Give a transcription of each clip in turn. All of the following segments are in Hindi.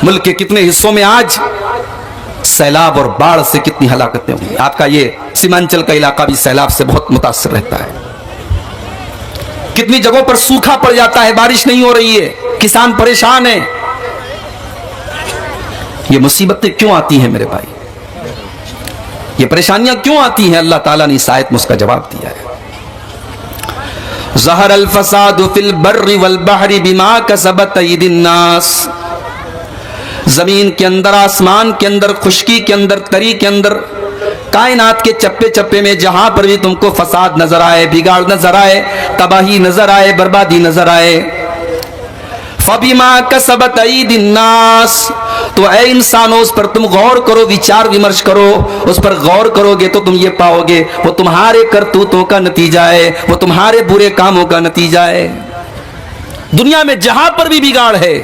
मुल्क के कितने हिस्सों में आज सैलाब और बाढ़ से कितनी हलाकतें हुई। आपका ये सीमांचल का इलाका भी सैलाब से बहुत मुतासर रहता है। कितनी जगहों पर सूखा पड़ जाता है, बारिश नहीं हो रही है, किसान परेशान है। ये मुसीबतें क्यों आती हैं मेरे भाई, ये परेशानियां क्यों आती हैं? अल्लाह ताला ने इस आयत में उसका जवाब दिया है। ज़हर अल फसाद फिल बर्रि वल बहरी बिमा कसबत अयदिन नास। जमीन के अंदर, आसमान के अंदर, खुश्की के अंदर, तरी के अंदर, कायनात के चप्पे चप्पे में जहां पर भी तुमको फसाद नजर आए, बिगाड़ नजर आए, तबाही नजर आए, बर्बादी नजर आए, फबिमा कसबत अयदिन नास, तो ऐ इंसानों उस पर तुम गौर करो, विचार विमर्श करो। उस पर गौर करोगे तो तुम ये पाओगे वो तुम्हारे करतूतों का नतीजा है, वो तुम्हारे बुरे कामों का नतीजा है। दुनिया में जहां पर भी बिगाड़ है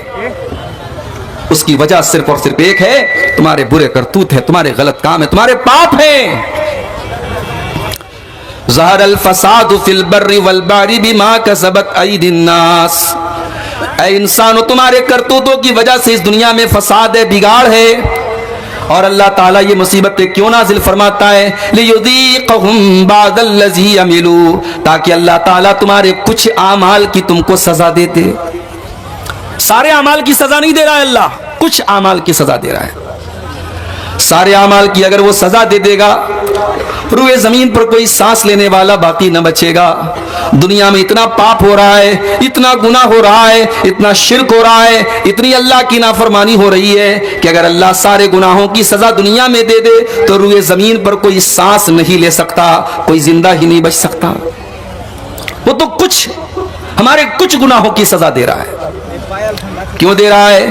उसकी वजह सिर्फ और सिर्फ एक है, तुम्हारे बुरे करतूत है, तुम्हारे गलत काम है, तुम्हारे पाप हैं। ज़हर अल फसाद फिल बर्रि वल बहरी बिमा कसबत अयदिन नास। ऐ इंसानों तुम्हारे करतूतों की वजह से इस दुनिया में फसाद है, बिगाड़ है। और अल्लाह ताला ये मुसीबतें क्यों नाजिल फरमाता है? लियुज़ीक़हुम बादल्लज़ी अमिलू, ताकि अल्लाह ताला तुम्हारे कुछ आमाल की तुमको सजा दे दे। सारे आमाल की सजा नहीं दे रहा है अल्लाह, कुछ आमाल की सजा दे रहा है। सारे आमाल की अगर वो सजा दे देगा, रुए जमीन पर कोई सांस लेने वाला बाकी न बचेगा। दुनिया में इतना पाप हो रहा है, इतना गुनाह हो रहा है, इतना शिर्क हो रहा है, इतनी अल्लाह की नाफरमानी हो रही है कि अगर अल्लाह सारे गुनाहों की सजा दुनिया में दे दे तो रुए जमीन पर कोई सांस नहीं ले सकता, कोई जिंदा ही नहीं बच सकता। वो तो कुछ हमारे कुछ गुनाहों की सजा दे रहा है। क्यों दे रहा है?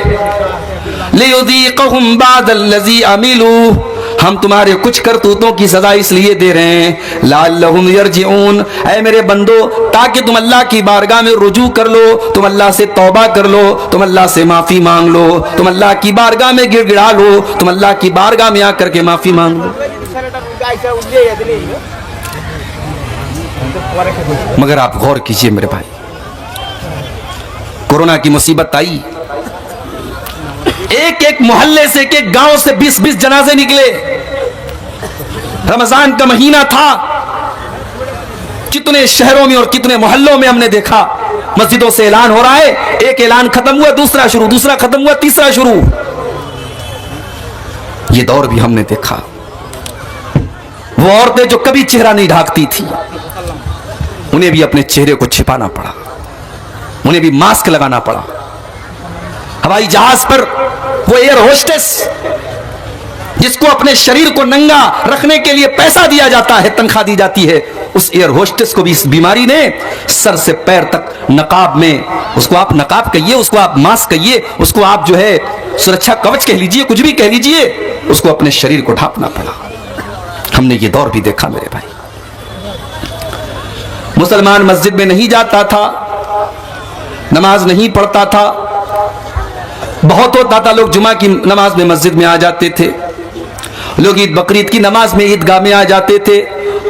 लियुज़ीक़हुम बादल्लज़ी अमिलू, हम तुम्हारे कुछ करतूतों की सजा इसलिए दे रहे हैं लअल्लहुम यरजिऊन, ऐ मेरे बंदो, ताकि तुम अल्लाह की बारगाह में रुजू कर लो, तुम अल्लाह से तौबा कर लो, तुम अल्लाह से माफी मांग लो, तुम अल्लाह की बारगाह में गिड़गिड़ा लो, तुम अल्लाह की बारगाह में आकर के माफी मांग लो। मगर आप गौर कीजिए मेरे भाई, कोरोना की मुसीबत आई, एक एक मोहल्ले से, एक एक गांव से 20-20 जनाजे निकले। रमजान का महीना था, कितने शहरों में और कितने मोहल्लों में हमने देखा मस्जिदों से ऐलान हो रहा है, एक ऐलान खत्म हुआ दूसरा शुरू, दूसरा खत्म हुआ तीसरा शुरू। ये दौर भी हमने देखा। वो औरतें जो कभी चेहरा नहीं ढांकती थी, उन्हें भी अपने चेहरे को छिपाना पड़ा, उन्हें भी मास्क लगाना पड़ा। हवाई जहाज पर वो एयर होस्टेस जिसको अपने शरीर को नंगा रखने के लिए पैसा दिया जाता है, तनख्वाह दी जाती है, उस एयर होस्टेस को भी इस बीमारी ने सर से पैर तक नकाब में, उसको आप नकाब कहिए, उसको आप मास्क कहिए, उसको आप जो है सुरक्षा कवच कह लीजिए, कुछ भी कह लीजिए, उसको अपने शरीर को ढांपना पड़ा। हमने ये दौर भी देखा मेरे भाई। मुसलमान मस्जिद में नहीं जाता था, नमाज नहीं पढ़ता था। बहुत होता था लोग जुमा की नमाज में मस्जिद में आ जाते थे, लोग ईद बकरीद की नमाज में ईदगाह में आ जाते थे।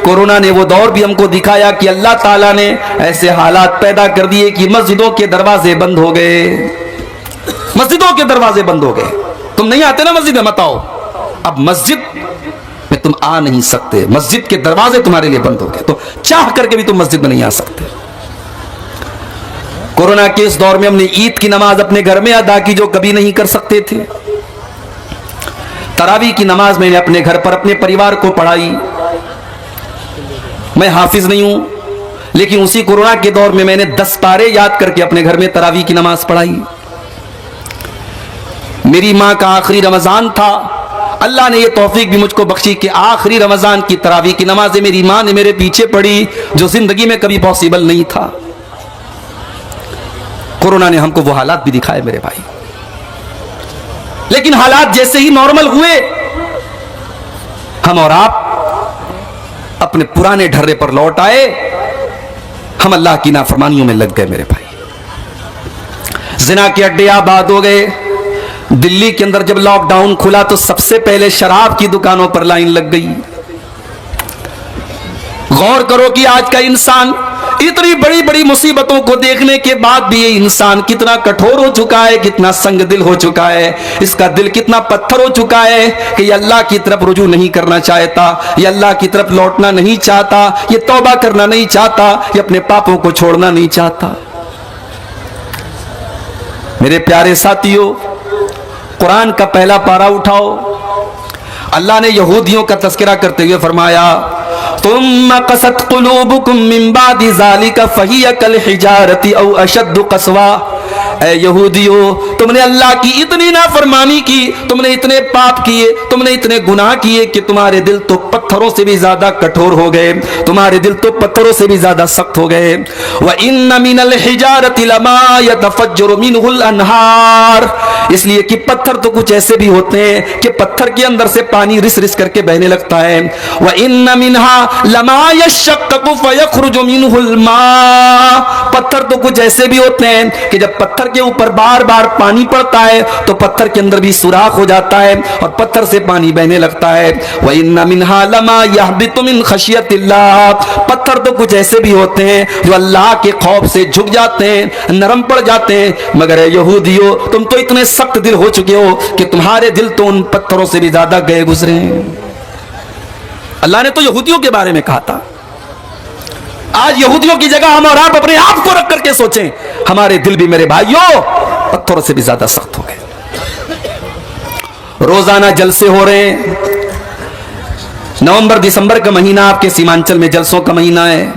कोरोना ने वो दौर भी हमको दिखाया कि अल्लाह ताला ने ऐसे हालात पैदा कर दिए कि मस्जिदों के दरवाजे बंद हो गए, मस्जिदों के दरवाजे बंद हो गए। तुम नहीं आते ना मस्जिद में, मत आओ। अब मस्जिद में तुम आ नहीं सकते, मस्जिद के दरवाजे तुम्हारे लिए बंद हो गए, तो चाह करके भी तुम मस्जिद में नहीं आ सकते। कोरोना के इस दौर में हमने ईद की नमाज अपने घर में अदा की जो कभी नहीं कर सकते थे। तरावी की नमाज मैंने अपने घर पर अपने परिवार को पढ़ाई। मैं हाफिज नहीं हूं, लेकिन उसी कोरोना के दौर में मैंने 10 पारे याद करके अपने घर में तरावी की नमाज पढ़ाई। मेरी मां का आखिरी रमजान था, अल्लाह ने यह तौफीक भी मुझको बख्शी कि आखिरी रमजान की तरावी की नमाजें मेरी मां ने मेरे पीछे पढ़ी, जो जिंदगी में कभी पॉसिबल नहीं था। कोरोना ने हमको वो हालात भी दिखाए मेरे भाई, लेकिन हालात जैसे ही नॉर्मल हुए, हम और आप अपने पुराने ढर्रे पर लौट आए, हम अल्लाह की नाफरमानियों में लग गए मेरे भाई। जिना के अड्डे आबाद हो गए। दिल्ली के अंदर जब लॉकडाउन खुला तो सबसे पहले शराब की दुकानों पर लाइन लग गई। गौर करो कि आज का इंसान इतनी बड़ी बड़ी मुसीबतों को देखने के बाद भी ये इंसान कितना कठोर हो चुका है, कितना संग दिल हो चुका है, इसका दिल कितना पत्थर हो चुका है कि ये अल्लाह की तरफ रुजू नहीं करना चाहता, ये अल्लाह की तरफ लौटना नहीं चाहता, ये तौबा करना नहीं चाहता, ये अपने पापों को छोड़ना नहीं चाहता। मेरे प्यारे साथियों, कुरान का पहला पारा उठाओ। अल्लाह ने यहूदियों का तज़किरा करते हुए फरमाया, तुम्मा क़सत क़ुलूबुकुम मिन बादि ज़ालिका फ़हिय कल हिजारति औ अशद्दु क़स्वा। ऐ यहूदियों, तुमने अल्लाह की इतनी नाफरमानी की, तुमने इतने पाप किए, तुमने इतने गुनाह किए कि तुम्हारे दिल तो पत्थरों से भी ज्यादा कठोर हो गए, तुम्हारे दिल तो पत्थरों से भी ज्यादा सख्त हो गए। व इन्न मिनल हिजारति लमा यतफज्जरु मिनहुल अनहार, इसलिए कि पत्थर तो कुछ ऐसे भी होते हैं कि पत्थर के अंदर से पानी रिस रिस करके बहने लगता है। व इन्न मिनहा लमा यशक्ककु फयखरुजु मिनहुल मा, पत्थर तो कुछ ऐसे भी होते हैं कि जब पत्थर के ऊपर बार बार पानी पड़ता है तो पत्थर के अंदर भी सुराख हो जाता है और पत्थर से पानी बहने लगता है। व इन्न मिनहा लमा यहबितु मिन खशियतिल्लाह, पत्थर तो कुछ ऐसे भी होते हैं जो अल्लाह के खौफ से झुक जाते हैं, नरम पड़ जाते हैं। मगर यहूदियों, तुम तो इतने सख्त दिल हो चुके हो कि तुम्हारे दिल तो उन पत्थरों से भी ज्यादा गए गुजरे हैं। अल्लाह ने तो यहूदियों के बारे में कहा था। आज यहूदियों की जगह हम और आप अपने आप को रख करके सोचें, हमारे दिल भी मेरे भाइयों पत्थरों से भी ज्यादा सख्त हो गए। रोजाना जलसे हो रहे हैं। नवंबर दिसंबर का महीना आपके सीमांचल में जलसों का महीना है।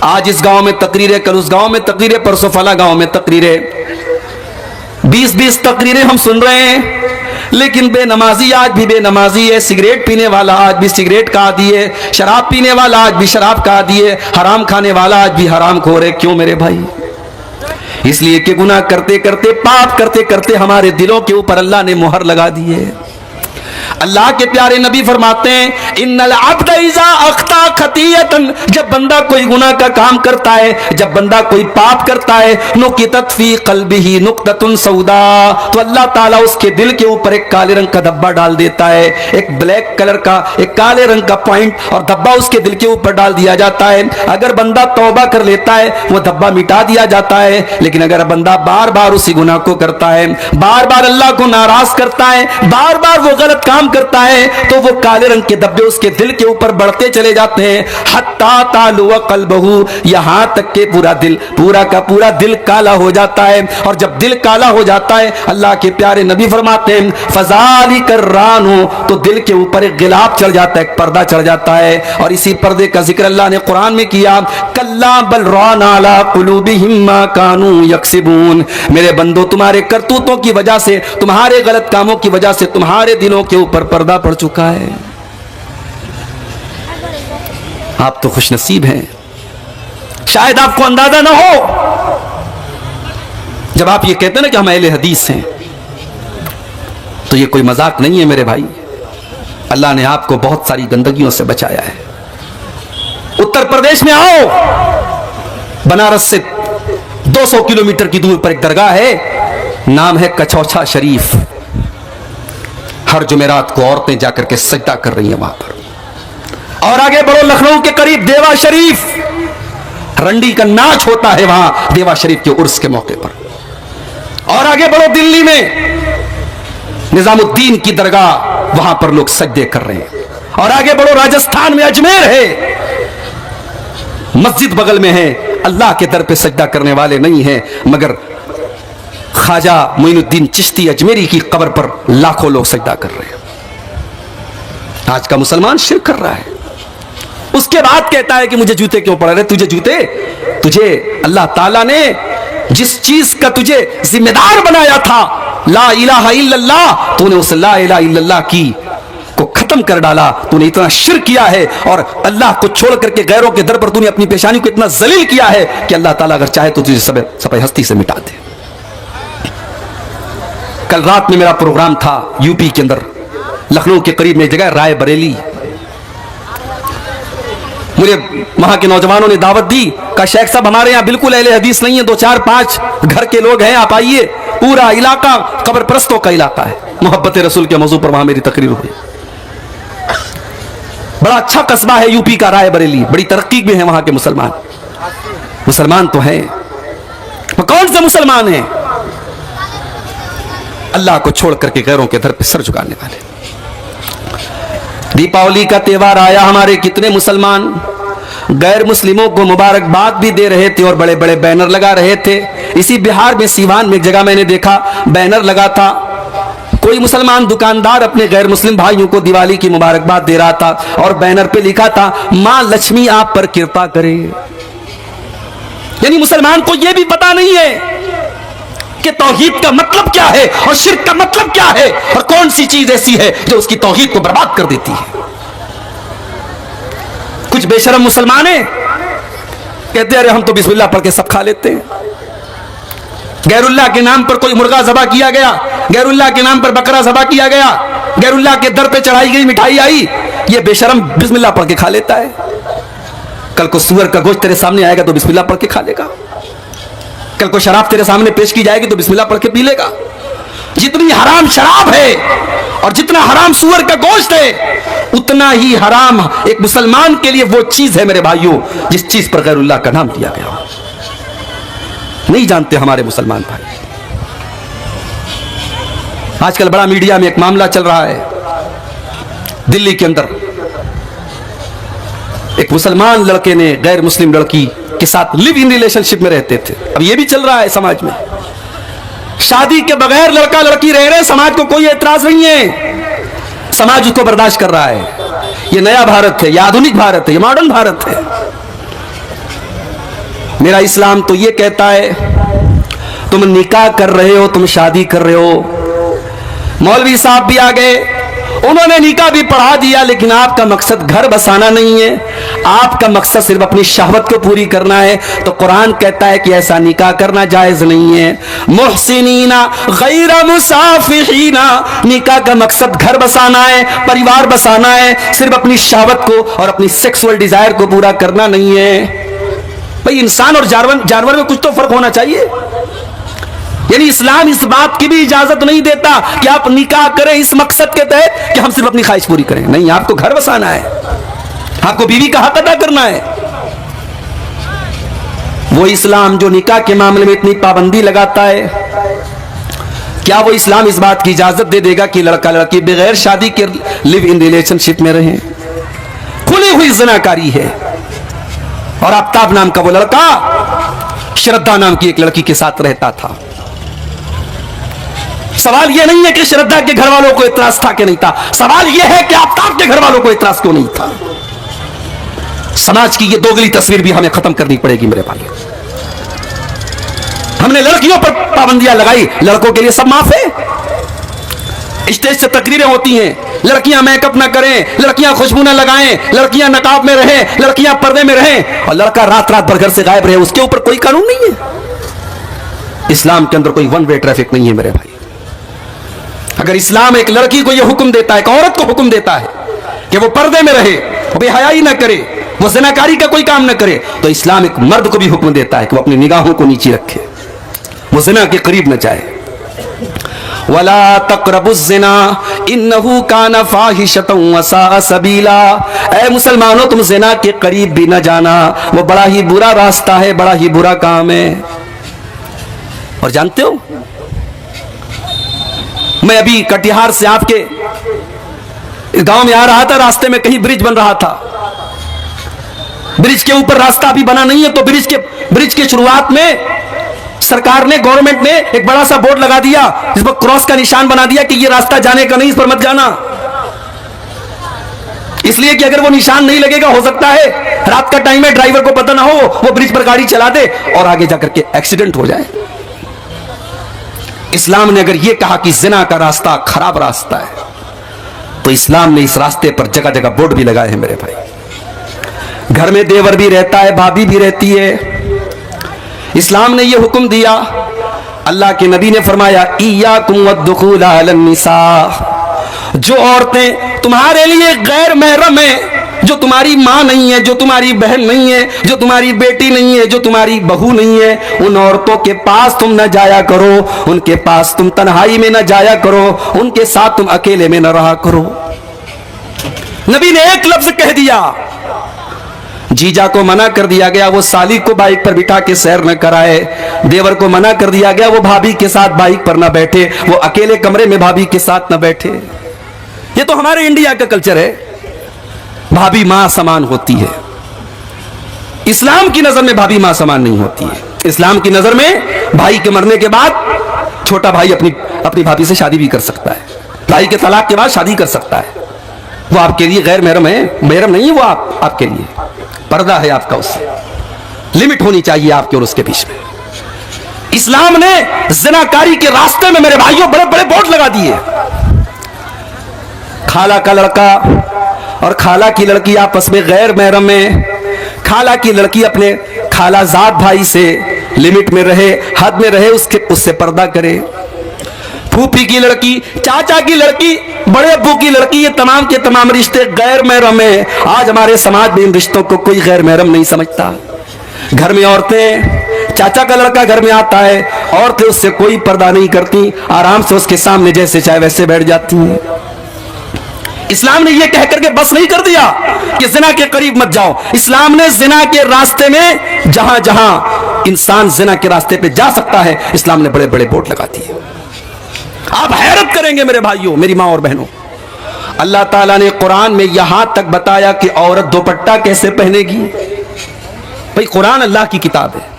आज इस गांव में तकरीरें, कल उस गांव में तकरीरें, परसों फला गांव में तकरीरें, 20-20 तकरीरें हम सुन रहे हैं। लेकिन बेनमाजी आज भी बेनमाजी है, सिगरेट पीने वाला आज भी सिगरेट का आदी है, शराब पीने वाला आज भी शराब का आदी है, हराम खाने वाला आज भी हराम खोर है। क्यों मेरे भाई? इसलिए कि गुनाह करते करते, पाप करते करते हमारे दिलों के ऊपर अल्लाह ने मुहर लगा दी है। अल्लाह के प्यारे नबी फरमाते हैं, इन्नल अब्द इज़ा अख्ता खतियतन, जब बंदा कोई गुनाह का काम करता है, जब बंदा कोई पाप करता है, नुकितत फी क़ल्बिही नुक्ततुन सौदा, तो अल्लाह ताला उसके दिल के ऊपर एक काले रंग का धब्बा डाल देता है, एक ब्लैक कलर का, एक काले रंग का पॉइंट और धब्बा उसके दिल के ऊपर डाल दिया जाता है। अगर बंदा तौबा कर लेता है, वो धब्बा मिटा दिया जाता है। लेकिन अगर बंदा बार बार उसी गुनाह को करता है, बार बार अल्लाह को नाराज करता है, बार बार वो गलत काम करता है, तो वो काले रंग के धब्बे उसके दिल के ऊपर बढ़ते चले जाते हैं। हत्ता तालुवा कल्बहू, यहां तक के पूरा दिल, पूरा का पूरा दिल काला हो जाता है। और जब दिल काला हो जाता है, अल्लाह के प्यारे नबी फरमाते हैं, फज़ालिका रानो, तो दिल के ऊपर एक गिलाफ चढ़ जाता है, एक पर्दा चढ़ जाता है। और इसी पर्दे का जिक्र अल्लाह ने कुरान में किया, कल्ला बल राना अला कुलूबिहिम मा कानू यक्सिबून, मेरे बंदो तुम्हारे करतूतों की वजह से, तुम्हारे गलत कामों की वजह से तुम्हारे दिलों के ऊपर पर्दा पड़ चुका है। आप तो खुशनसीब हैं, शायद आपको अंदाजा ना हो। जब आप ये कहते हैं ना कि हम अहले हदीस हैं, तो ये कोई मजाक नहीं है मेरे भाई। अल्लाह ने आपको बहुत सारी गंदगियों से बचाया है। उत्तर प्रदेश में आओ, बनारस से 200 किलोमीटर की दूर पर एक दरगाह है, नाम है कचौछा शरीफ। हर जुमेरात को औरतें जाकर के सजदा कर रही हैं वहां पर। और आगे बढ़ो, लखनऊ के करीब देवा शरीफ, रंडी का नाच होता है वहां देवा शरीफ के उर्स के मौके पर। और आगे बढ़ो, दिल्ली में निजामुद्दीन की दरगाह, वहां पर लोग सजदे कर रहे हैं। और आगे बढ़ो, राजस्थान में अजमेर है, मस्जिद बगल में है, अल्लाह के दर पे सजदा करने वाले नहीं हैं, मगर ख्वाजा मोइनुद्दीन चिश्ती अजमेरी की कब्र पर लाखों लोग सजदा कर रहे हैं। आज का मुसलमान शिर्क कर रहा है, उसके बाद कहता है कि मुझे जूते क्यों पड़ रहे। तुझे जूते, तुझे अल्लाह ताला ने जिस चीज का तुझे जिम्मेदार बनाया था, ला इलाहा इल्लल्लाह, तूने उस ला इलाहा इल्लल्लाह की को खत्म कर डाला। तूने इतना शिर्क किया है और अल्लाह को छोड़ करके गैरों के दर पर तूने अपनी पेशानी को इतना जलील किया है कि अल्लाह ताला अगर चाहे तो तुझे सब हस्ती से मिटा दे। कल रात में मेरा प्रोग्राम था यूपी के अंदर, लखनऊ के करीब में एक जगह राय बरेली। मुझे वहां के नौजवानों ने दावत दी, कहा शेख साहब हमारे यहाँ बिल्कुल अहले हदीस नहीं है, 2-4-5 घर के लोग हैं, आप आइए। पूरा इलाका कब्र परस्तों का इलाका है। मोहब्बत रसूल के मौजू पर वहां मेरी तकरीर हुई। बड़ा अच्छा कस्बा है यूपी का राय बरेली, बड़ी तरक्की में है वहां के मुसलमान। मुसलमान तो हैं, वो कौन से मुसलमान हैं? अल्लाह को छोड़ करके गैरों के दर पे सर झुकाने वाले। दीपावली का त्योहार आया, हमारे कितने मुसलमान गैर मुस्लिमों को मुबारकबाद भी दे रहे थे और बड़े बड़े बैनर लगा रहे थे। इसी बिहार में सीवान में एक जगह मैंने देखा, बैनर लगा था, कोई मुसलमान दुकानदार अपने गैर मुस्लिम भाइयों को दिवाली की मुबारकबाद दे रहा था और बैनर पे लिखा था, मां लक्ष्मी आप पर कृपा करे। यानी मुसलमान को यह भी पता नहीं है कि तौहीद का मतलब क्या है और शिर्क का मतलब क्या है, और कौन सी चीज ऐसी है जो उसकी तौहीद को बर्बाद कर देती है। कुछ बेशरम मुसलमान हैं, कहते हैं अरे हम तो बिस्मिल्लाह पढ़ के सब खा लेते हैं। गैरुल्लाह के नाम पर कोई मुर्गा ज़बा किया गया, गैरुल्लाह के नाम पर बकरा ज़बा किया गया, गैरुल्लाह के दर पे चढ़ाई गई मिठाई आई, ये बेशरम बिस्मिल्लाह पढ़ के खा लेता है। कल को सुअर का गोश्त तेरे सामने आएगा तो बिस्मिल्लाह पढ़ के खा लेगा। कल को शराब तेरे सामने पेश की जाएगी तो बिस्मिल्लाह पढ़ के पी लेगा। जितनी हराम शराब है और जितना हराम सुअर का गोश्त है, उतना ही हराम एक मुसलमान के लिए वो चीज है मेरे भाइयों जिस चीज पर गैरुल्लाह का नाम दिया गया। नहीं जानते हमारे मुसलमान भाई। आजकल बड़ा मीडिया में एक मामला चल रहा है, दिल्ली के अंदर एक मुसलमान लड़के ने गैर मुस्लिम लड़की के साथ लिव इन रिलेशनशिप में रहते थे। अब यह भी चल रहा है समाज में, शादी के बगैर लड़का लड़की रह रहे, समाज को कोई एतराज नहीं है, समाज उसको बर्दाश्त कर रहा है। यह नया भारत है, यह आधुनिक भारत है, यह मॉडर्न भारत है। मेरा इस्लाम तो यह कहता है तुम निकाह कर रहे हो, तुम शादी कर रहे हो। मौलवी साहब भी आ गए, उन्होंने निकाह भी पढ़ा दिया, लेकिन आपका मकसद घर बसाना नहीं है, आपका मकसद सिर्फ अपनी शहवत को पूरी करना है। तो कुरान कहता है कि ऐसा निकाह करना जायज नहीं है। मुहसिनीना गैर मुसाफिहीना, निकाह का मकसद घर बसाना है, परिवार बसाना है, सिर्फ अपनी शहवत को और अपनी सेक्सुअल डिजायर को पूरा करना नहीं है। भाई इंसान और जानवर में कुछ तो फर्क होना चाहिए। यानी इस्लाम इस बात की भी इजाजत नहीं देता कि आप निकाह करें इस मकसद के तहत कि हम सिर्फ अपनी ख्वाहिश पूरी करें। नहीं, आपको घर बसाना है, आपको बीवी का हक अदा करना है। वो इस्लाम जो निकाह के मामले में इतनी पाबंदी लगाता है, क्या वो इस्लाम इस बात की इजाजत दे देगा कि लड़का लड़की बगैर शादी के लिव इन रिलेशनशिप में रहें? खुली हुई ज़िनाकारी है। और आफ्ताब नाम का वो लड़का श्रद्धा नाम की एक लड़की के साथ रहता था। सवाल यह नहीं है कि श्रद्धा के घर वालों को इतराज था कि नहीं था, सवाल यह है कि आफ्ताब के घर वालों को इतराज क्यों नहीं था। समाज की यह दोगली तस्वीर भी हमें खत्म करनी पड़ेगी मेरे भाई। हमने लड़कियों पर पाबंदियां लगाई, लड़कों के लिए सब माफ है। स्टेज से तकरीरें होती हैं, लड़कियां मेकअप ना करें, लड़कियां खुशबू ना लगाएं, लड़कियां नकाब में रहें, लड़कियां पर्दे में रहें, और लड़का रात रात भर घर से गायब रहे, उसके ऊपर कोई कानून नहीं है। इस्लाम के अंदर कोई वन वे ट्रैफिक नहीं है मेरे भाई। अगर इस्लाम एक लड़की को यह हुक्म देता है, एक औरत को हुक्म देता है कि वो पर्दे में रहे, वो बेहयाई ना करे, वो ज़िनाकारी का कोई काम ना करे, तो इस्लाम एक मर्द को भी हुक्म देता है कि वो अपनी निगाहों को नीचे रखे, वो ज़िना के करीब न जाए। वला तक़रबुज़्ज़िना इन्नहु काना फ़ाहिशतन व साअ सबीला। ऐ मुसलमानों, तुम ज़िना के करीब भी न जाना, वो बड़ा ही बुरा रास्ता है, बड़ा ही बुरा काम है। और जानते हो, मैं अभी कटिहार से आपके गांव में आ रहा था, रास्ते में कहीं ब्रिज बन रहा था, ब्रिज के ऊपर रास्ता अभी बना नहीं है, तो ब्रिज के शुरुआत में सरकार ने, गवर्नमेंट ने एक बड़ा सा बोर्ड लगा दिया जिस पर क्रॉस का निशान बना दिया कि ये रास्ता जाने का नहीं, इस पर मत जाना। इसलिए कि अगर वो निशान नहीं लगेगा, हो सकता है रात का टाइम है, ड्राइवर को पता ना हो, वो ब्रिज पर गाड़ी चला दे और आगे जाकर के एक्सीडेंट हो जाए। इस्लाम ने अगर ये कहा कि जिना का रास्ता खराब रास्ता है, तो इस्लाम ने इस रास्ते पर जगह जगह बोर्ड भी लगाए हैं मेरे भाई। घर में देवर भी रहता है, भाभी भी रहती है, इस्लाम ने यह हुक्म दिया। अल्लाह के नबी ने फरमाया, इय्याकुम वद्दुखूल अलन निसा, जो औरतें तुम्हारे लिए गैर महरम है, जो तुम्हारी माँ नहीं है, जो तुम्हारी बहन नहीं है, जो तुम्हारी बेटी नहीं है, जो तुम्हारी बहू नहीं है, उन औरतों के पास तुम न जाया करो, उनके पास तुम तन्हाई में न जाया करो, उनके साथ तुम अकेले में न रहा करो। नबी ने एक लफ्ज कह दिया, जीजा को मना कर दिया गया वो साली को बाइक पर बिठा के सैर न कराए, देवर को मना कर दिया गया वो भाभी के साथ बाइक पर न बैठे, वो अकेले कमरे में भाभी के साथ न बैठे। ये तो हमारे इंडिया का कल्चर है। भाभी मां समान होती है, इस्लाम की नजर में भाभी मां समान नहीं होती है। इस्लाम की नजर में भाई के मरने के बाद छोटा भाई अपनी भाभी से शादी भी कर सकता है, भाई के तलाक के बाद शादी कर सकता है। वो आपके लिए गैर महरम है, महरम नहीं है वो आपके लिए, पर्दा है आपका, उससे लिमिट होनी चाहिए आपके और उसके बीच में। इस्लाम ने ज़िनाकारी के रास्ते में मेरे भाइयों बड़े बड़े बोर्ड लगा दिए। खाला का लड़का और खाला की लड़की आपस में गैर महरम में, खाला की लड़की अपने खालाजाद भाई से लिमिट में रहे, हद में रहे, उससे पर्दा करे। फूफी की लड़की, चाचा की लड़की, बड़े अब्बू की लड़की, ये तमाम के तमाम रिश्ते गैर महरम है। आज हमारे समाज में इन रिश्तों को कोई गैर महरम नहीं समझता। घर में औरतें, चाचा का लड़का घर में आता है, औरतें उससे कोई पर्दा नहीं करती, आराम से उसके सामने जैसे चाहे वैसे बैठ जाती हैं। इस्लाम ने यह कह करके बस नहीं कर दिया कि जिना के करीब मत जाओ। इस्लाम ने जिना के रास्ते में जहां जहां इंसान जिना के रास्ते पे जा सकता है, इस्लाम ने बड़े बड़े बोर्ड लगा दिए। आप हैरत करेंगे मेरे भाइयों, मेरी मां और बहनों, अल्लाह ताला ने कुरान में यहां तक बताया कि औरत दुपट्टा कैसे पहनेगी। भाई कुरान अल्लाह की किताब है,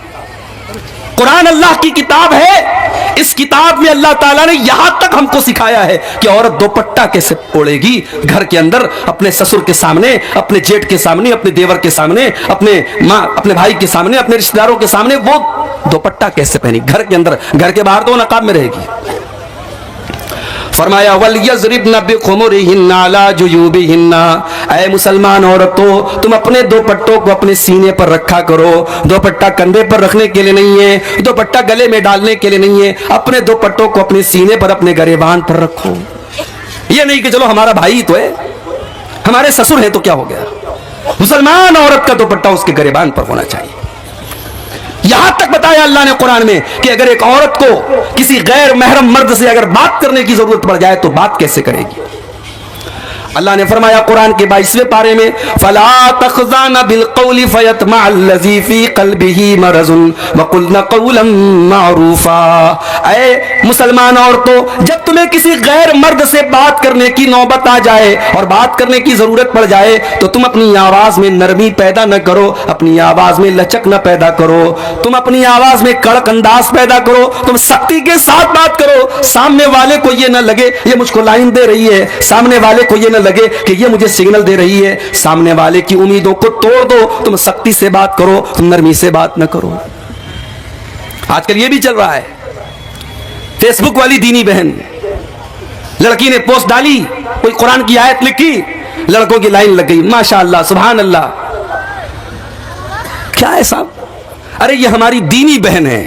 कुरान अल्लाह की किताब है। इस किताब में अल्लाह ताला ने यहां तक हमको सिखाया है कि औरत दुपट्टा कैसे ओढ़ेगी घर के अंदर, अपने ससुर के सामने, अपने जेठ के सामने, अपने देवर के सामने, अपने भाई के सामने, अपने रिश्तेदारों के सामने वो दुपट्टा कैसे पहनेगी घर के अंदर। घर के बाहर तो नकाब में रहेगी। फरमाया वल यज़रिबना बिखुमुरिहिन्ना अला जुयूबिहिन्ना, ऐ मुसलमान औरतों तुम अपने दुपट्टों को अपने सीने पर रखा करो। दुपट्टा कंधे पर रखने के लिए नहीं है, दुपट्टा गले में डालने के लिए नहीं है, अपने दुपट्टों को अपने सीने पर, अपने गरेबान पर रखो। ये नहीं कि चलो हमारा भाई तो है, हमारे ससुर है तो क्या हो गया। मुसलमान औरत का दुपट्टा उसके गरेबान पर होना चाहिए। यहां तक बताया अल्लाह ने कुरान में कि अगर एक औरत को किसी गैर महरम मर्द से अगर बात करने की जरूरत पड़ जाए तो बात कैसे करेगी। अल्लाह ने फरमाया कुरान के 22वें पारे में, फला तखज़ाना बिल क़ौलि फ़यतमअल्लज़ी फ़ी क़ल्बिही मरज़ुन वक़ुलना क़ौलन मारूफ़ा। ऐ मुसलमान औरतों, जब तुम्हें किसी गैर मर्द से बात करने की नौबत आ जाए और बात करने की जरूरत पड़ जाए तो तुम अपनी आवाज में नरमी पैदा न करो, अपनी आवाज में लचक न पैदा करो, तुम अपनी आवाज में कड़क अंदाज पैदा करो, तुम सख्ती के साथ बात करो। सामने वाले को ये न लगे ये मुझको लाइन दे रही है, सामने वाले को ये न लगे कि ये मुझे सिग्नल दे रही है। सामने वाले की उम्मीदों को तोड़ दो, तुम सख्ती से बात करो, तुम नरमी से बात न करो। आजकल ये भी चल रहा है, फेसबुक वाली दीनी बहन, लड़की ने पोस्ट डाली, कोई कुरान की आयत लिखी, लड़कों की लाइन लग गई, माशाअल्लाह सुभान अल्लाह। क्या है साहब, अरे ये हमारी दीनी बहन है।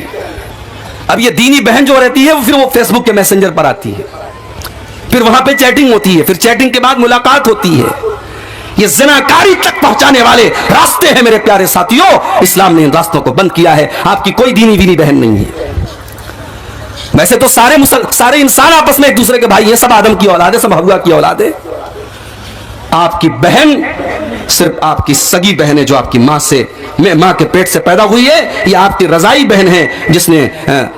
अब ये दीनी बहन जो रहती है फिर वो फेसबुक के मैसेंजर पर आती है, फिर वहां पे चैटिंग होती है, फिर चैटिंग के बाद मुलाकात होती है। ये ज़िनाकारी तक पहुंचाने वाले रास्ते हैं मेरे प्यारे साथियों। इस्लाम ने इन रास्तों को बंद किया है। आपकी कोई दीनी वीनी बहन नहीं है। वैसे तो सारे इंसान आपस में एक दूसरे के भाई हैं, सब आदम की औलाद है, सब हव्वा की औलाद है। आपकी बहन सिर्फ आपकी सगी बहन है जो आपकी मां के पेट से पैदा हुई है, या आपकी रजाई बहन है जिसने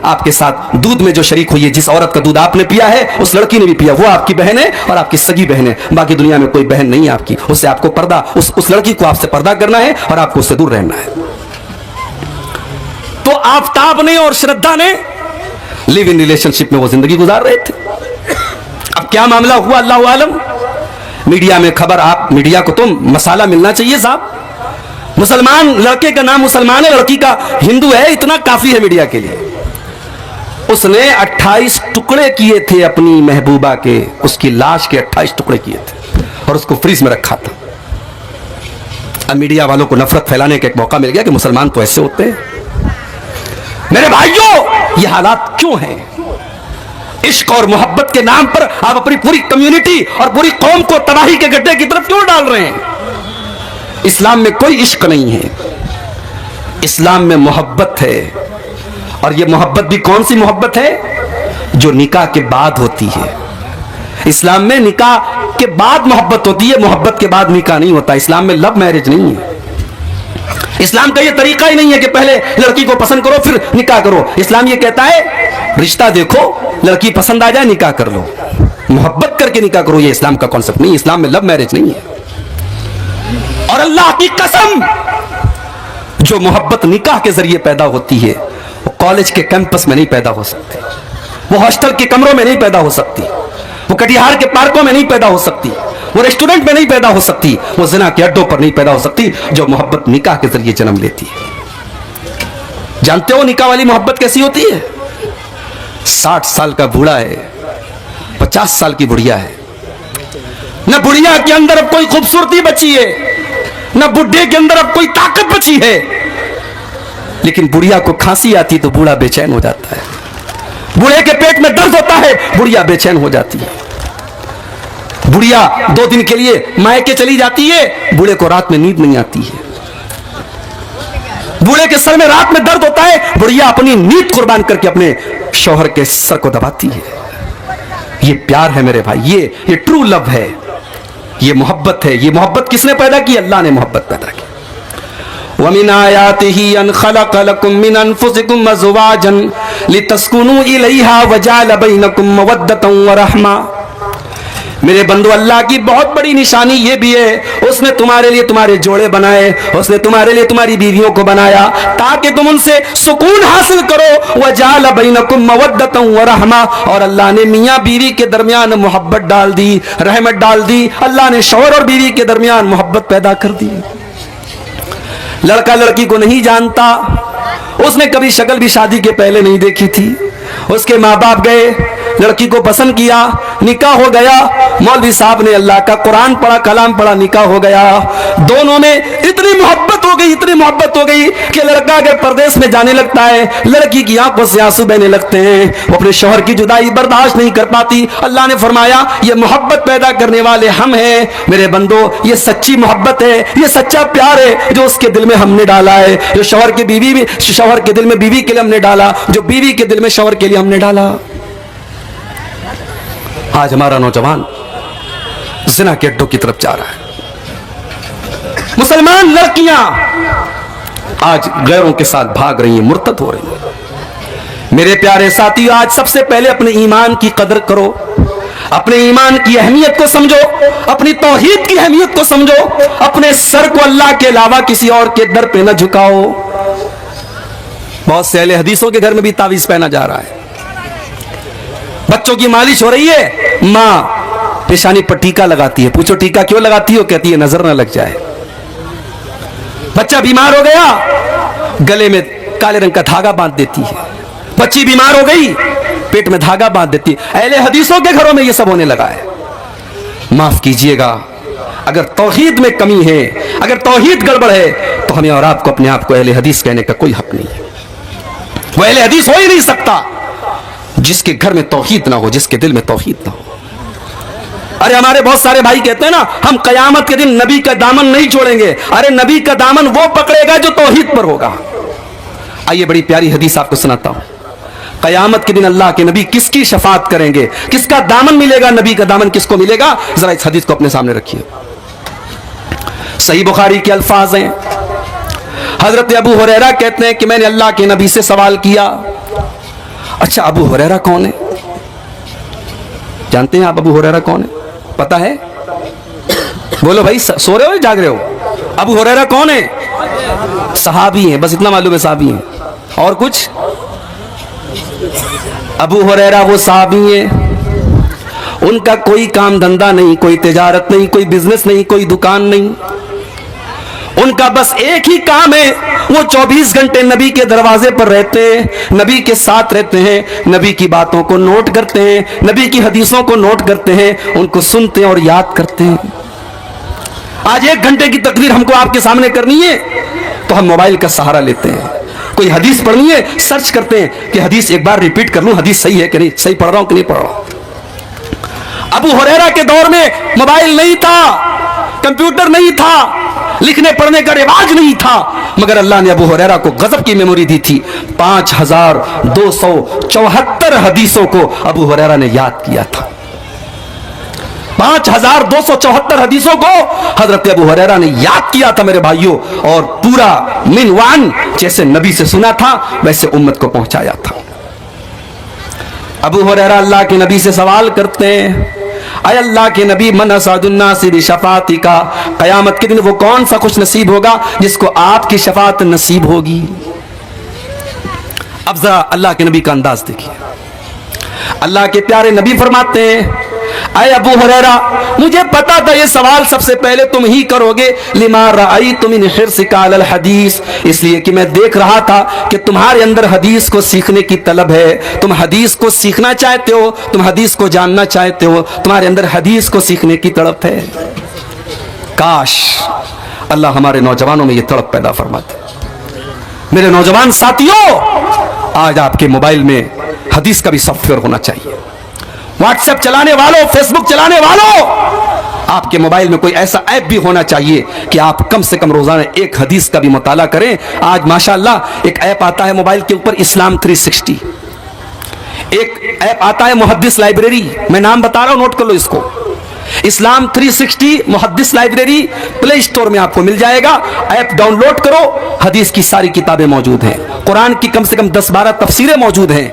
आपके साथ दूध में जो शरीक हुई है। जिस औरत का दूध आपने पिया है उस लड़की ने भी पिया, वो आपकी बहन है और आपकी सगी बहन है। बाकी दुनिया में कोई बहन नहीं है आपकी। उससे आपको पर्दा, उस लड़की को आपसे पर्दा करना है और आपको उससे दूर रहना है। तो आफताब ने और श्रद्धा ने लिव इन रिलेशनशिप में वो जिंदगी गुजार रहे थे। अब क्या मामला हुआ अल्लाह आलम। मीडिया में खबर, आप मीडिया को तो मसाला मिलना चाहिए साहब। मुसलमान लड़के का नाम मुसलमान है, लड़की का हिंदू है, इतना काफी है मीडिया के लिए। उसने 28 टुकड़े किए थे अपनी महबूबा के, उसकी लाश के 28 टुकड़े किए थे और उसको फ्रीज में रखा था। अब मीडिया वालों को नफरत फैलाने का एक मौका मिल गया कि मुसलमान तो ऐसे होते हैं। मेरे भाइयों, ये हालात क्यों हैं? इश्क और मोहब्बत के नाम पर आप अपनी पूरी कम्युनिटी और पूरी कौम को तबाही के गड्ढे की तरफ क्यों डाल रहे हैं? इस्लाम में कोई इश्क नहीं है, इस्लाम में मोहब्बत है। और ये मोहब्बत भी कौन सी मोहब्बत है? जो निकाह के बाद होती है। इस्लाम में निकाह के बाद मोहब्बत होती है, मोहब्बत के बाद निकाह नहीं होता। इस्लाम में लव मैरिज नहीं है। इस्लाम का ये तरीका ही नहीं है कि पहले लड़की को पसंद करो फिर निकाह करो। इस्लाम ये कहता है रिश्ता देखो, लड़की पसंद आ जाए निकाह कर लो, मोहब्बत करके निकाह करो। ये इस्लाम का कॉन्सेप्ट नहीं, इस्लाम में लव मैरिज नहीं है। और अल्लाह की कसम, जो मोहब्बत निकाह के जरिए पैदा होती है वो कॉलेज के कैंपस में नहीं पैदा हो सकती, वो हॉस्टल के कमरों में नहीं पैदा हो सकती, वो कटिहार के पार्कों में नहीं पैदा हो सकती, वो रेस्टोरेंट में नहीं पैदा हो सकती, वो ज़िना के अड्डों पर नहीं पैदा हो सकती। जो मोहब्बत निकाह के जरिए जन्म लेती है। जानते हो निकाह वाली मोहब्बत कैसी होती है? 60 साल का बूढ़ा है, 50 साल की बुढ़िया है, न बुढ़िया के अंदर अब कोई खूबसूरती बची है, न बुढ़े के अंदर अब कोई ताकत बची है, लेकिन बुढ़िया को खांसी आती तो बूढ़ा बेचैन हो जाता है, बूढ़े के पेट में दर्द होता है, बुढ़िया बेचैन हो जाती है। बुढ़िया 2 दिन के लिए मायके चली जाती है, बूढ़े को रात में नींद नहीं आती है, बूढ़े के सर में रात में दर्द होता है, बुढ़िया अपनी नींद कुर्बान करके अपने शौहर के सर को दबाती है। ये प्यार है मेरे भाई, ये ट्रू लव है, ये मोहब्बत है। ये मोहब्बत किसने पैदा की? अल्लाह ने मोहब्बत पैदा की। वमिन आयातिही अन खलक़ लकुम मिन अनफुसिकुम अज़वाजन लितस्कुनू इलैहा वजअल बैनकुम मवद्दतन व रहमा। मेरे बंदो, अल्लाह की बहुत बड़ी निशानी ये भी है, उसने तुम्हारे लिए तुम्हारे जोड़े बनाए, उसने तुम्हारे लिए तुम्हारी बीवियों को बनाया ताकि तुम उनसे सुकून हासिल करो। वजअल बैनकुम मवद्दतन व रहमा, और अल्लाह ने मियाँ बीवी के दरमियान मोहब्बत डाल दी, रहमत डाल दी। अल्लाह ने शौहर और बीवी के दरमियान मोहब्बत पैदा कर दी। लड़का लड़की को नहीं जानता, उसने कभी शक्ल भी शादी के पहले नहीं देखी थी। उसके माँ बाप गए, लड़की को पसंद किया, निकाह हो गया। मौलवी साहब ने अल्लाह का कुरान पढ़ा, कलाम पढ़ा, निकाह हो गया। दोनों में इतनी मोहब्बत हो गई, इतनी मोहब्बत हो गई कि लड़का अगर परदेश में जाने लगता है, लड़की की आंखों से आंसू बहने लगते हैं, वो अपने शौहर की जुदाई बर्दाश्त नहीं कर पाती। अल्लाह ने फरमाया ये मोहब्बत पैदा करने वाले हम हैं। मेरे बंदो, ये सच्ची मोहब्बत है, ये सच्चा प्यार है जो उसके दिल में हमने डाला है, जो शौहर के दिल में बीवी के लिए हमने डाला, जो बीवी के दिल में शौहर के लिए हमने डाला। आज हमारा नौजवान ज़िना के अड्डों की तरफ जा रहा है। मुसलमान लड़कियां आज गैरों के साथ भाग रही हैं, मुर्तद हो रही हैं। मेरे प्यारे साथियों, आज सबसे पहले अपने ईमान की कदर करो, अपने ईमान की अहमियत को समझो, अपनी तौहीद की अहमियत को समझो। अपने सर को अल्लाह के अलावा किसी और के दर पे न झुकाओ। बहुत से अहले हदीसों के घर में भी तावीज़ पहना जा रहा है। बच्चों की मालिश हो रही है, माँ पेशानी पर टीका लगाती है। पूछो टीका क्यों लगाती हो? कहती है नजर ना लग जाए। बच्चा बीमार हो गया, गले में काले रंग का धागा बांध देती है। बच्ची बीमार हो गई, पेट में धागा बांध देती है। अहले हदीसों के घरों में यह सब होने लगा है। माफ कीजिएगा, अगर तौहीद में कमी है, अगर तौहीद गड़बड़ है, तो हमें और आपको अपने आप को अहले हदीस कहने का कोई हक नहीं है। वो अहले हदीस हो ही नहीं सकता जिसके घर में तौहीद ना हो, जिसके दिल में तौहीद ना हो। अरे हमारे बहुत सारे भाई कहते हैं ना, हम कयामत के दिन नबी का दामन नहीं छोड़ेंगे। अरे नबी का दामन वो पकड़ेगा जो तौहीद पर होगा। आइए बड़ी प्यारी हदीस आपको सुनाता हूं। कयामत के दिन अल्लाह के नबी किसकी शफाअत करेंगे, किसका दामन मिलेगा, नबी का दामन किसको मिलेगा? जरा इस हदीस को अपने सामने रखिए। सही बुखारी के अल्फाज हैं। हजरत अबू हुरैरा कहते हैं कि मैंने अल्लाह के नबी से सवाल किया। अच्छा, अबू हुरैरा कौन है? जानते हैं आप अबू हुरैरा कौन है? पता है? बोलो भाई, सो रहे हो या जाग रहे हो? अबू हुरैरा कौन है? सहाबी हैं, बस इतना मालूम है, सहाबी हैं। और कुछ? अबू हुरैरा वो सहाबी हैं, उनका कोई काम धंधा नहीं, कोई तिजारत नहीं, कोई बिजनेस नहीं, कोई दुकान नहीं। उनका बस एक ही काम है, वो 24 घंटे नबी के दरवाजे पर रहते हैं, नबी के साथ रहते हैं, नबी की बातों को नोट करते हैं, नबी की हदीसों को नोट करते हैं, उनको सुनते हैं और याद करते हैं। आज 1 घंटे की तकरीर हमको आपके सामने करनी है तो हम मोबाइल का सहारा लेते हैं। कोई हदीस पढ़नी है, सर्च करते हैं कि हदीस एक बार रिपीट कर लूं, हदीस सही है कि नहीं, सही पढ़ रहा हूं कि नहीं पढ़ रहा हूं। अबू हुरैरा के दौर में मोबाइल नहीं था, कंप्यूटर नहीं था, लिखने पढ़ने का रिवाज नहीं था, मगर अल्लाह ने अबू हुरैरा को गजब की मेमोरी दी थी। 5274 हदीसों को अबू हुरैरा ने याद किया था। 5274 हदीसों को हजरत अबू हुरैरा ने याद किया था मेरे भाइयों, और पूरा मिन वान जैसे नबी से सुना था वैसे उम्मत को पहुंचाया था। अबू हुरैरा अल्लाह के नबी से सवाल करते हैं, अय अल्लाह के नबी, मन असादुन्नासी बिशफाती का, कयामत के दिन वो कौन सा खुश नसीब होगा जिसको आपकी शफात नसीब होगी। अब जरा अल्लाह के नबी का अंदाज देखिए। अल्लाह के प्यारे नबी फरमाते हैं, अय अबू हुरैरा, मुझे पता था ये सवाल सबसे पहले तुम ही करोगे। लिमा रअयतु मिन हिर्सिका अलल हदीस, इसलिए कि मैं देख रहा था कि तुम्हारे अंदर हदीस को सीखने की तलब है, तुम हदीस को सीखना चाहते हो, तुम हदीस को जानना चाहते हो, तुम्हारे अंदर हदीस को सीखने की तड़प है। काश अल्लाह हमारे नौजवानों में ये तड़प पैदा फरमाते। मेरे नौजवान साथियों, आज आपके मोबाइल में हदीस का भी सॉफ्टवेयर होना चाहिए। व्हाट्सएप चलाने वालों, फेसबुक चलाने वालों, आपके मोबाइल में कोई ऐसा ऐप भी होना चाहिए कि आप कम से कम रोजाना एक हदीस का भी मुताला करें। आज माशाअल्लाह एक ऐप आता है मोबाइल के ऊपर, इस्लाम 360, एक ऐप आता है मुहद्दिस लाइब्रेरी, मैं नाम बता रहा हूं, नोट कर लो इसको, इस्लाम 360 मुहद्दिस लाइब्रेरी, प्ले स्टोर में आपको मिल जाएगा। ऐप डाउनलोड करो, हदीस की सारी किताबें मौजूद हैं, कुरान की कम से कम 10-12 तफसीरें मौजूद हैं,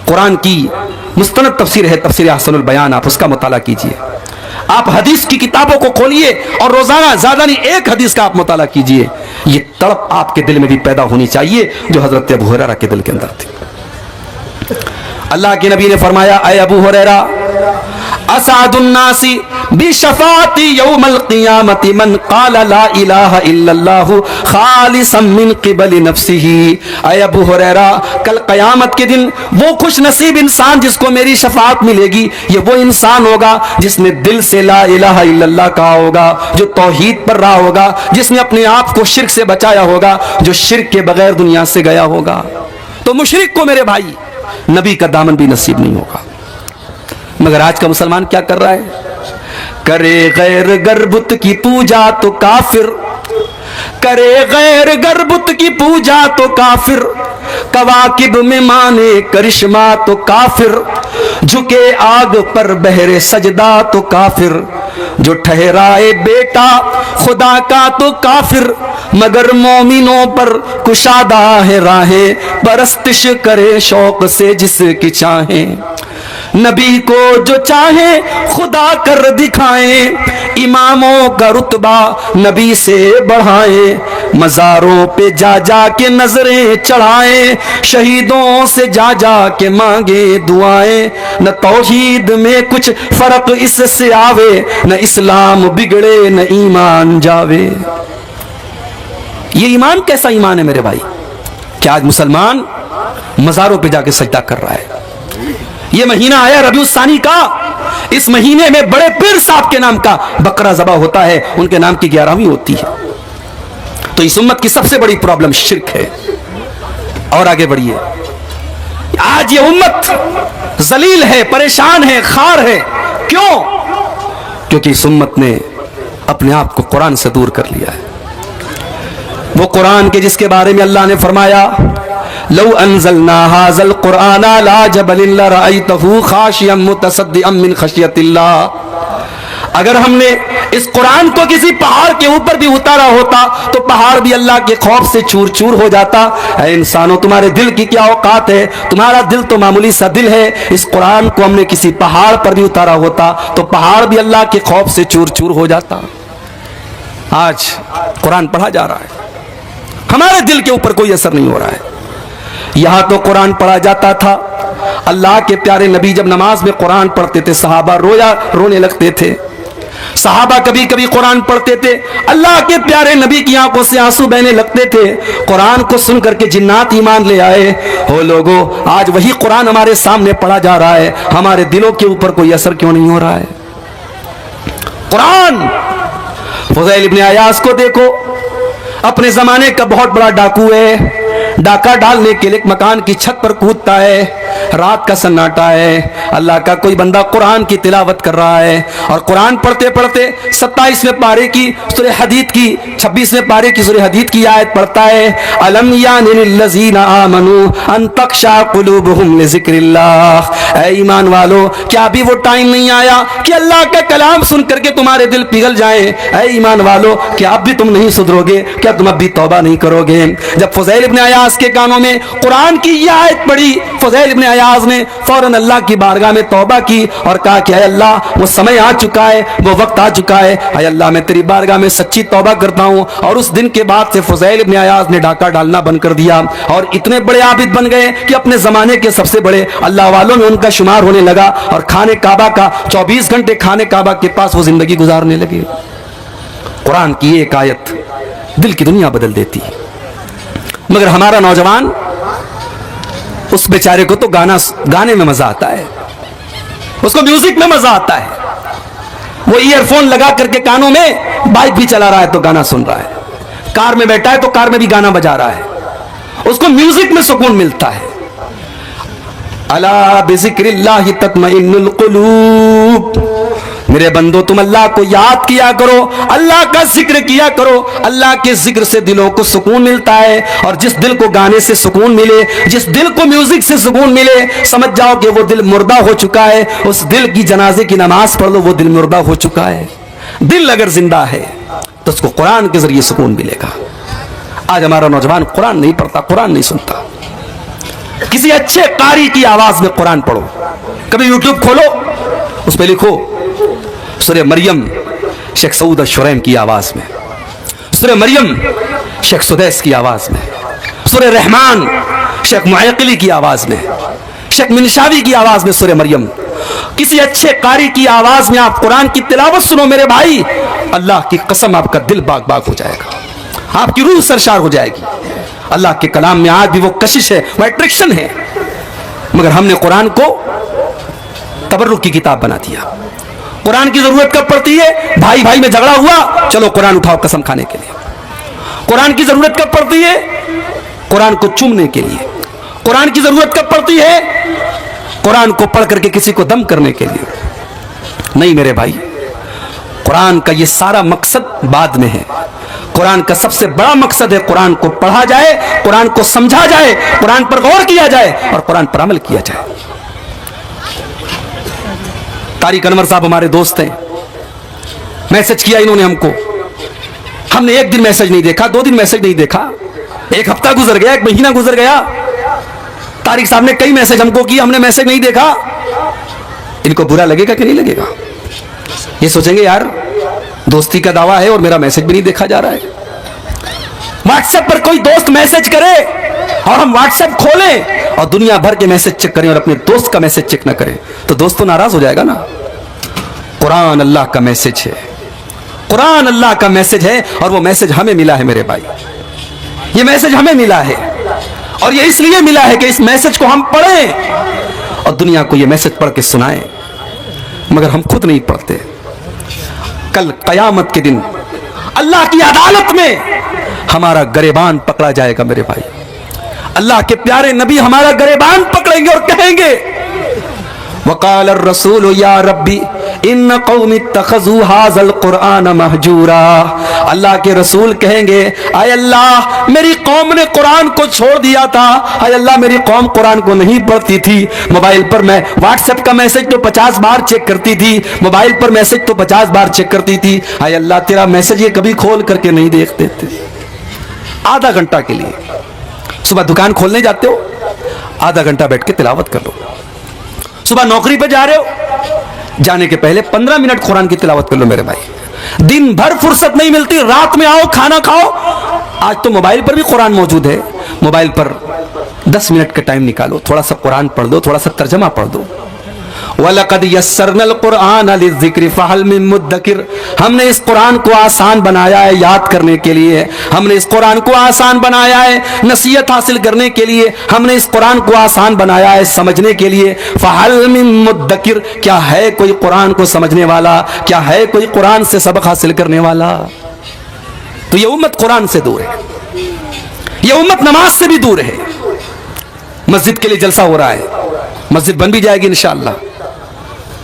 कुरान की मुस्तनद तफसीर है, तफसीर अहसनुल बयान, आप उसका मुताला कीजिए। आप हदीस की किताबों को खोलिए और रोजाना ज्यादा नहीं एक हदीस का आप मुताला कीजिए। ये तड़प आपके दिल में भी पैदा होनी चाहिए जो हजरत अबू हुरैरा के दिल के अंदर थी। अल्लाह के नबी ने फरमाया, अय अबू हुरैरा, असादुन्नासी बिशफाती यौमल क़ियामती मन क़ाला ला इलाहा इल्लल्लाहु खालिसन मिन क़िबली नफ्सिही। अय अबू हुरैरा, कल क़यामत के दिन वो खुश नसीब इंसान जिसको मेरी शफाअत मिलेगी, ये वो इंसान होगा जिसने दिल से ला इलाहा इल्लल्लाह कहा होगा, जो तौहीद पर रहा होगा, जिसने अपने आप को शिर्क से बचाया होगा, जो शिर्क के बगैर दुनिया से गया होगा। तो मुशरिक को मेरे भाई नबी का दामन भी नसीब नहीं होगा। मगर आज का मुसलमान क्या कर रहा है? करे गैर गर्बुत की पूजा तो काफिर, करे गैर गर्बुत की पूजा तो काफिर, कवाकिब में माने करिश्मा तो काफिर, झुके आग पर बहरे सजदा तो काफिर, जो ठहराए बेटा खुदा का तो काफिर, मगर मोमिनों पर कुशादा है राहें, परस्तिश करे शौक से जिसकी चाहे, नबी को जो चाहे खुदा कर दिखाए, इमामों का रुतबा नबी से बढ़ाए, मज़ारों पे जा जा के नजरें चढ़ाए, शहीदों से जा जा के मांगे दुआएं, न तौहीद में कुछ फर्क इससे आवे, न इस्लाम बिगड़े न ईमान जावे। ये ईमान कैसा ईमान है मेरे भाई? क्या आज मुसलमान मज़ारों पे जाके सजदा कर रहा है? ये महीना आया रबीउल सानी का, इस महीने में बड़े पीर साहब के नाम का बकरा ज़बा होता है, उनके नाम की 11वीं होती है। तो इस उम्मत की सबसे बड़ी प्रॉब्लम शिर्क है। और आगे बढ़िए, आज ये उम्मत जलील है, परेशान है, खार है। क्यों? क्योंकि इस उम्मत ने अपने आप को कुरान से दूर कर लिया है। वो कुरान के जिसके बारे में अल्लाह ने फरमाया, लौ अनज़लना हाज़ल कुरान अला जबलिन लरअयतहु खाशियम मुतसद्दिअम मिन खशियतिल्लाह। अगर हमने इस कुरान को किसी पहाड़ के ऊपर भी उतारा होता तो पहाड़ भी अल्लाह के खौफ से चूर चूर हो जाता। ऐ इंसानों, तुम्हारे दिल की क्या औकात है? तुम्हारा दिल तो मामूली सा दिल है। इस कुरान को हमने किसी पहाड़ पर भी उतारा होता तो पहाड़ भी अल्लाह के खौफ से चूर चूर हो जाता। आज कुरान पढ़ा जा रहा है, हमारे दिल के ऊपर कोई असर नहीं हो रहा है। यहां तो कुरान पढ़ा जाता था, अल्लाह के प्यारे नबी जब नमाज में कुरान पढ़ते थे सहाबा रोने लगते थे। सहाबा कभी कभी कुरान पढ़ते थे, अल्लाह के प्यारे नबी की आंखों से आंसू बहने लगते थे। कुरान को सुन करके जिन्नात ईमान ले आए। हो लोगों, आज वही कुरान हमारे सामने पढ़ा जा रहा है, हमारे दिलों के ऊपर कोई असर क्यों नहीं हो रहा है? कुरान, फुज़ैल इब्ने अयास को देखो, अपने जमाने का बहुत बड़ा डाकू है। डाका डालने के लिए एक मकान की छत पर कूदता है, रात का सन्नाटा है, अल्लाह का कोई बंदा कुरान की तिलावत कर रहा है और कुरान पढ़ते पढ़ते 27वें पारे की सूरह हदीद की 26वें पारे की सूरह हदीद की आयत पढ़ता है, अलम यानिल लज़ीना आमनू अन तख्शा कुलूबुहुम लिज़िक्रिल्लाह। ऐ ईमान वालो, क्या अभी वो टाइम नहीं आया कि अल्लाह का कलाम सुन करके तुम्हारे दिल पिघल जाए? ऐ ईमान वालो, क्या अब भी तुम नहीं सुधरोगे? क्या तुम अब भी तौबा नहीं करोगे? जब फुज़ैल इब्न अयाज़ के कानों में कुरान की यह आयत पड़ी, फुज़ैल इब्न अयाज़ ने फौरन अल्लाह की बारगाह में तौबा की और कहा कि ऐ अल्लाह, वो समय आ चुका है, वो वक्त आ चुका है, ऐ अल्लाह मैं तेरी बारगाह में सच्ची तौबा करता हूँ। और उस दिन के बाद से फुज़ैल इब्न अयाज़ ने डाका डालना बंद कर दिया और इतने बड़े आबिद बन गए कि अपने जमाने के सबसे बड़े अल्लाह वालों में उनका शुमार होने लगा और खाने काबा का 24 घंटे खाने काबा के पास वो जिंदगी गुजारने लगे। कुरान की एक आयत दिल की दुनिया बदल देती है। मगर हमारा नौजवान, उस बेचारे को तो गाने में मजा आता है, उसको म्यूजिक में मजा आता है। वो ईयरफोन लगा करके कानों में बाइक भी चला रहा है तो गाना सुन रहा है, कार में बैठा है तो कार में भी गाना बजा रहा है, उसको म्यूजिक में सुकून मिलता है। अला बिज़िक्रिल्लाहि तत्मइन्नुल कुलूब। मेरे बंदो, तुम अल्लाह को याद किया करो, अल्लाह का जिक्र किया करो। अल्लाह के जिक्र से दिलों को सुकून मिलता है और जिस दिल को गाने से सुकून मिले, जिस दिल को म्यूजिक से सुकून मिले, समझ जाओ कि वो दिल मुर्दा हो चुका है। उस दिल की जनाजे की नमाज पढ़ लो, वो दिल मुर्दा हो चुका है। दिल अगर जिंदा है तो उसको कुरान के जरिए सुकून मिलेगा। आज हमारा नौजवान कुरान नहीं पढ़ता, कुरान नहीं सुनता। किसी अच्छे कारी की आवाज में कुरान पढ़ो। कभी यूट्यूब खोलो, उस पर लिखो सूरह मरियम शेख सऊद शुरैम की आवाज में, सूरह मरियम शेख सुदैस की आवाज में, सूरह रहमान शेख मुअक्किली की आवाज में, शेख मिनशावी की आवाज में सूरह मरियम। किसी अच्छे कारी की आवाज में आप कुरान की तिलावत सुनो मेरे भाई, अल्लाह की कसम आपका दिल बाग बाग हो जाएगा, आपकी रूह सरशार हो जाएगी। अल्लाह के कलाम में आज भी वो कशिश है, वो अट्रैक्शन है, मगर हमने कुरान को तबर्रुक की किताब बना दिया। कुरान की जरूरत कब पड़ती है? भाई भाई में झगड़ा हुआ, चलो कुरान उठाओ कसम खाने के लिए। कुरान की जरूरत कब पड़ती है? कुरान को चूमने के लिए। कुरान की जरूरत कब पड़ती है? कुरान को पढ़ करके किसी को दम करने के लिए नहीं मेरे भाई। कुरान का ये सारा मकसद बाद में है। कुरान का सबसे बड़ा मकसद है कुरान को पढ़ा जाए, कुरान को समझा जाए, कुरान पर गौर किया जाए और कुरान पर अमल किया जाए। तारिक अनवर साहब हमारे दोस्त हैं, मैसेज किया इन्होंने हमको। हमने एक दिन मैसेज नहीं देखा, 2 दिन मैसेज नहीं देखा, 1 हफ्ता गुजर गया, 1 महीना गुजर गया। तारिक साहब ने कई मैसेज हमको किए, हमने मैसेज नहीं देखा। इनको बुरा लगेगा कि नहीं लगेगा? ये सोचेंगे यार दोस्ती का दावा है और मेरा मैसेज भी नहीं देखा जा रहा है। व्हाट्सएप पर कोई दोस्त मैसेज करे और हम व्हाट्सएप खोलें और दुनिया भर के मैसेज चेक करें और अपने दोस्त का मैसेज चेक ना करें तो दोस्त तो नाराज हो जाएगा ना। कुरान अल्लाह का मैसेज है, कुरान अल्लाह का मैसेज है और वो मैसेज हमें मिला है मेरे भाई। ये मैसेज हमें मिला है और ये इसलिए मिला है कि इस मैसेज को हम पढ़ें और दुनिया को ये मैसेज पढ़ के सुनाएं, मगर हम खुद नहीं पढ़ते। कल कयामत के दिन अल्लाह की अदालत में हमारा गरेबान पकड़ा जाएगा मेरे भाई। अल्लाह के प्यारे नबी हमारा गरेबान पकड़ेंगे और कहेंगे वक़ाल रसूल या रब्बी इन कौमी इत्तखज़ू हाज़ल कुरआन महजूरा। अल्लाह के रसूल कहेंगे आय अल्लाह मेरी कौम ने कुरान को छोड़ दिया था, आय अल्लाह मेरी कौम कुरान को नहीं पढ़ती थी। मोबाइल पर मैं व्हाट्सएप का मैसेज तो 50 बार चेक करती थी, मोबाइल पर मैसेज तो 50 बार चेक करती थी, आय अल्लाह तेरा मैसेज ये कभी खोल करके नहीं देखते थे। आधा घंटा के लिए सुबह दुकान खोलने जाते हो, आधा घंटा बैठ के तिलावत कर लो। सुबह नौकरी पे जा रहे हो, जाने के पहले 15 मिनट कुरान की तिलावत कर लो मेरे भाई। दिन भर फुर्सत नहीं मिलती, रात में आओ खाना खाओ। आज तो मोबाइल पर भी कुरान मौजूद है, मोबाइल पर 10 मिनट का टाइम निकालो, थोड़ा सा कुरान पढ़ दो, थोड़ा सा तर्जमा पढ़ दो। वलक़द यस्सरनल कुरआन लिज़्ज़िक्रि फ़हल मिन मुद्दकिर। हमने इस कुरान को आसान बनाया है याद करने के लिए, हमने इस कुरान को आसान बनाया है नसीहत हासिल करने के लिए, हमने इस कुरान को आसान बनाया है समझने के लिए। फ़हल मिन मुद्दकिर, क्या है कोई कुरान को समझने वाला, क्या है कोई कुरान से सबक हासिल करने वाला? तो ये उम्मत कुरान से दूर है, ये उम्मत नमाज से भी दूर है। मस्जिद के लिए जलसा हो रहा है, मस्जिद बन भी जाएगी इंशाअल्लाह।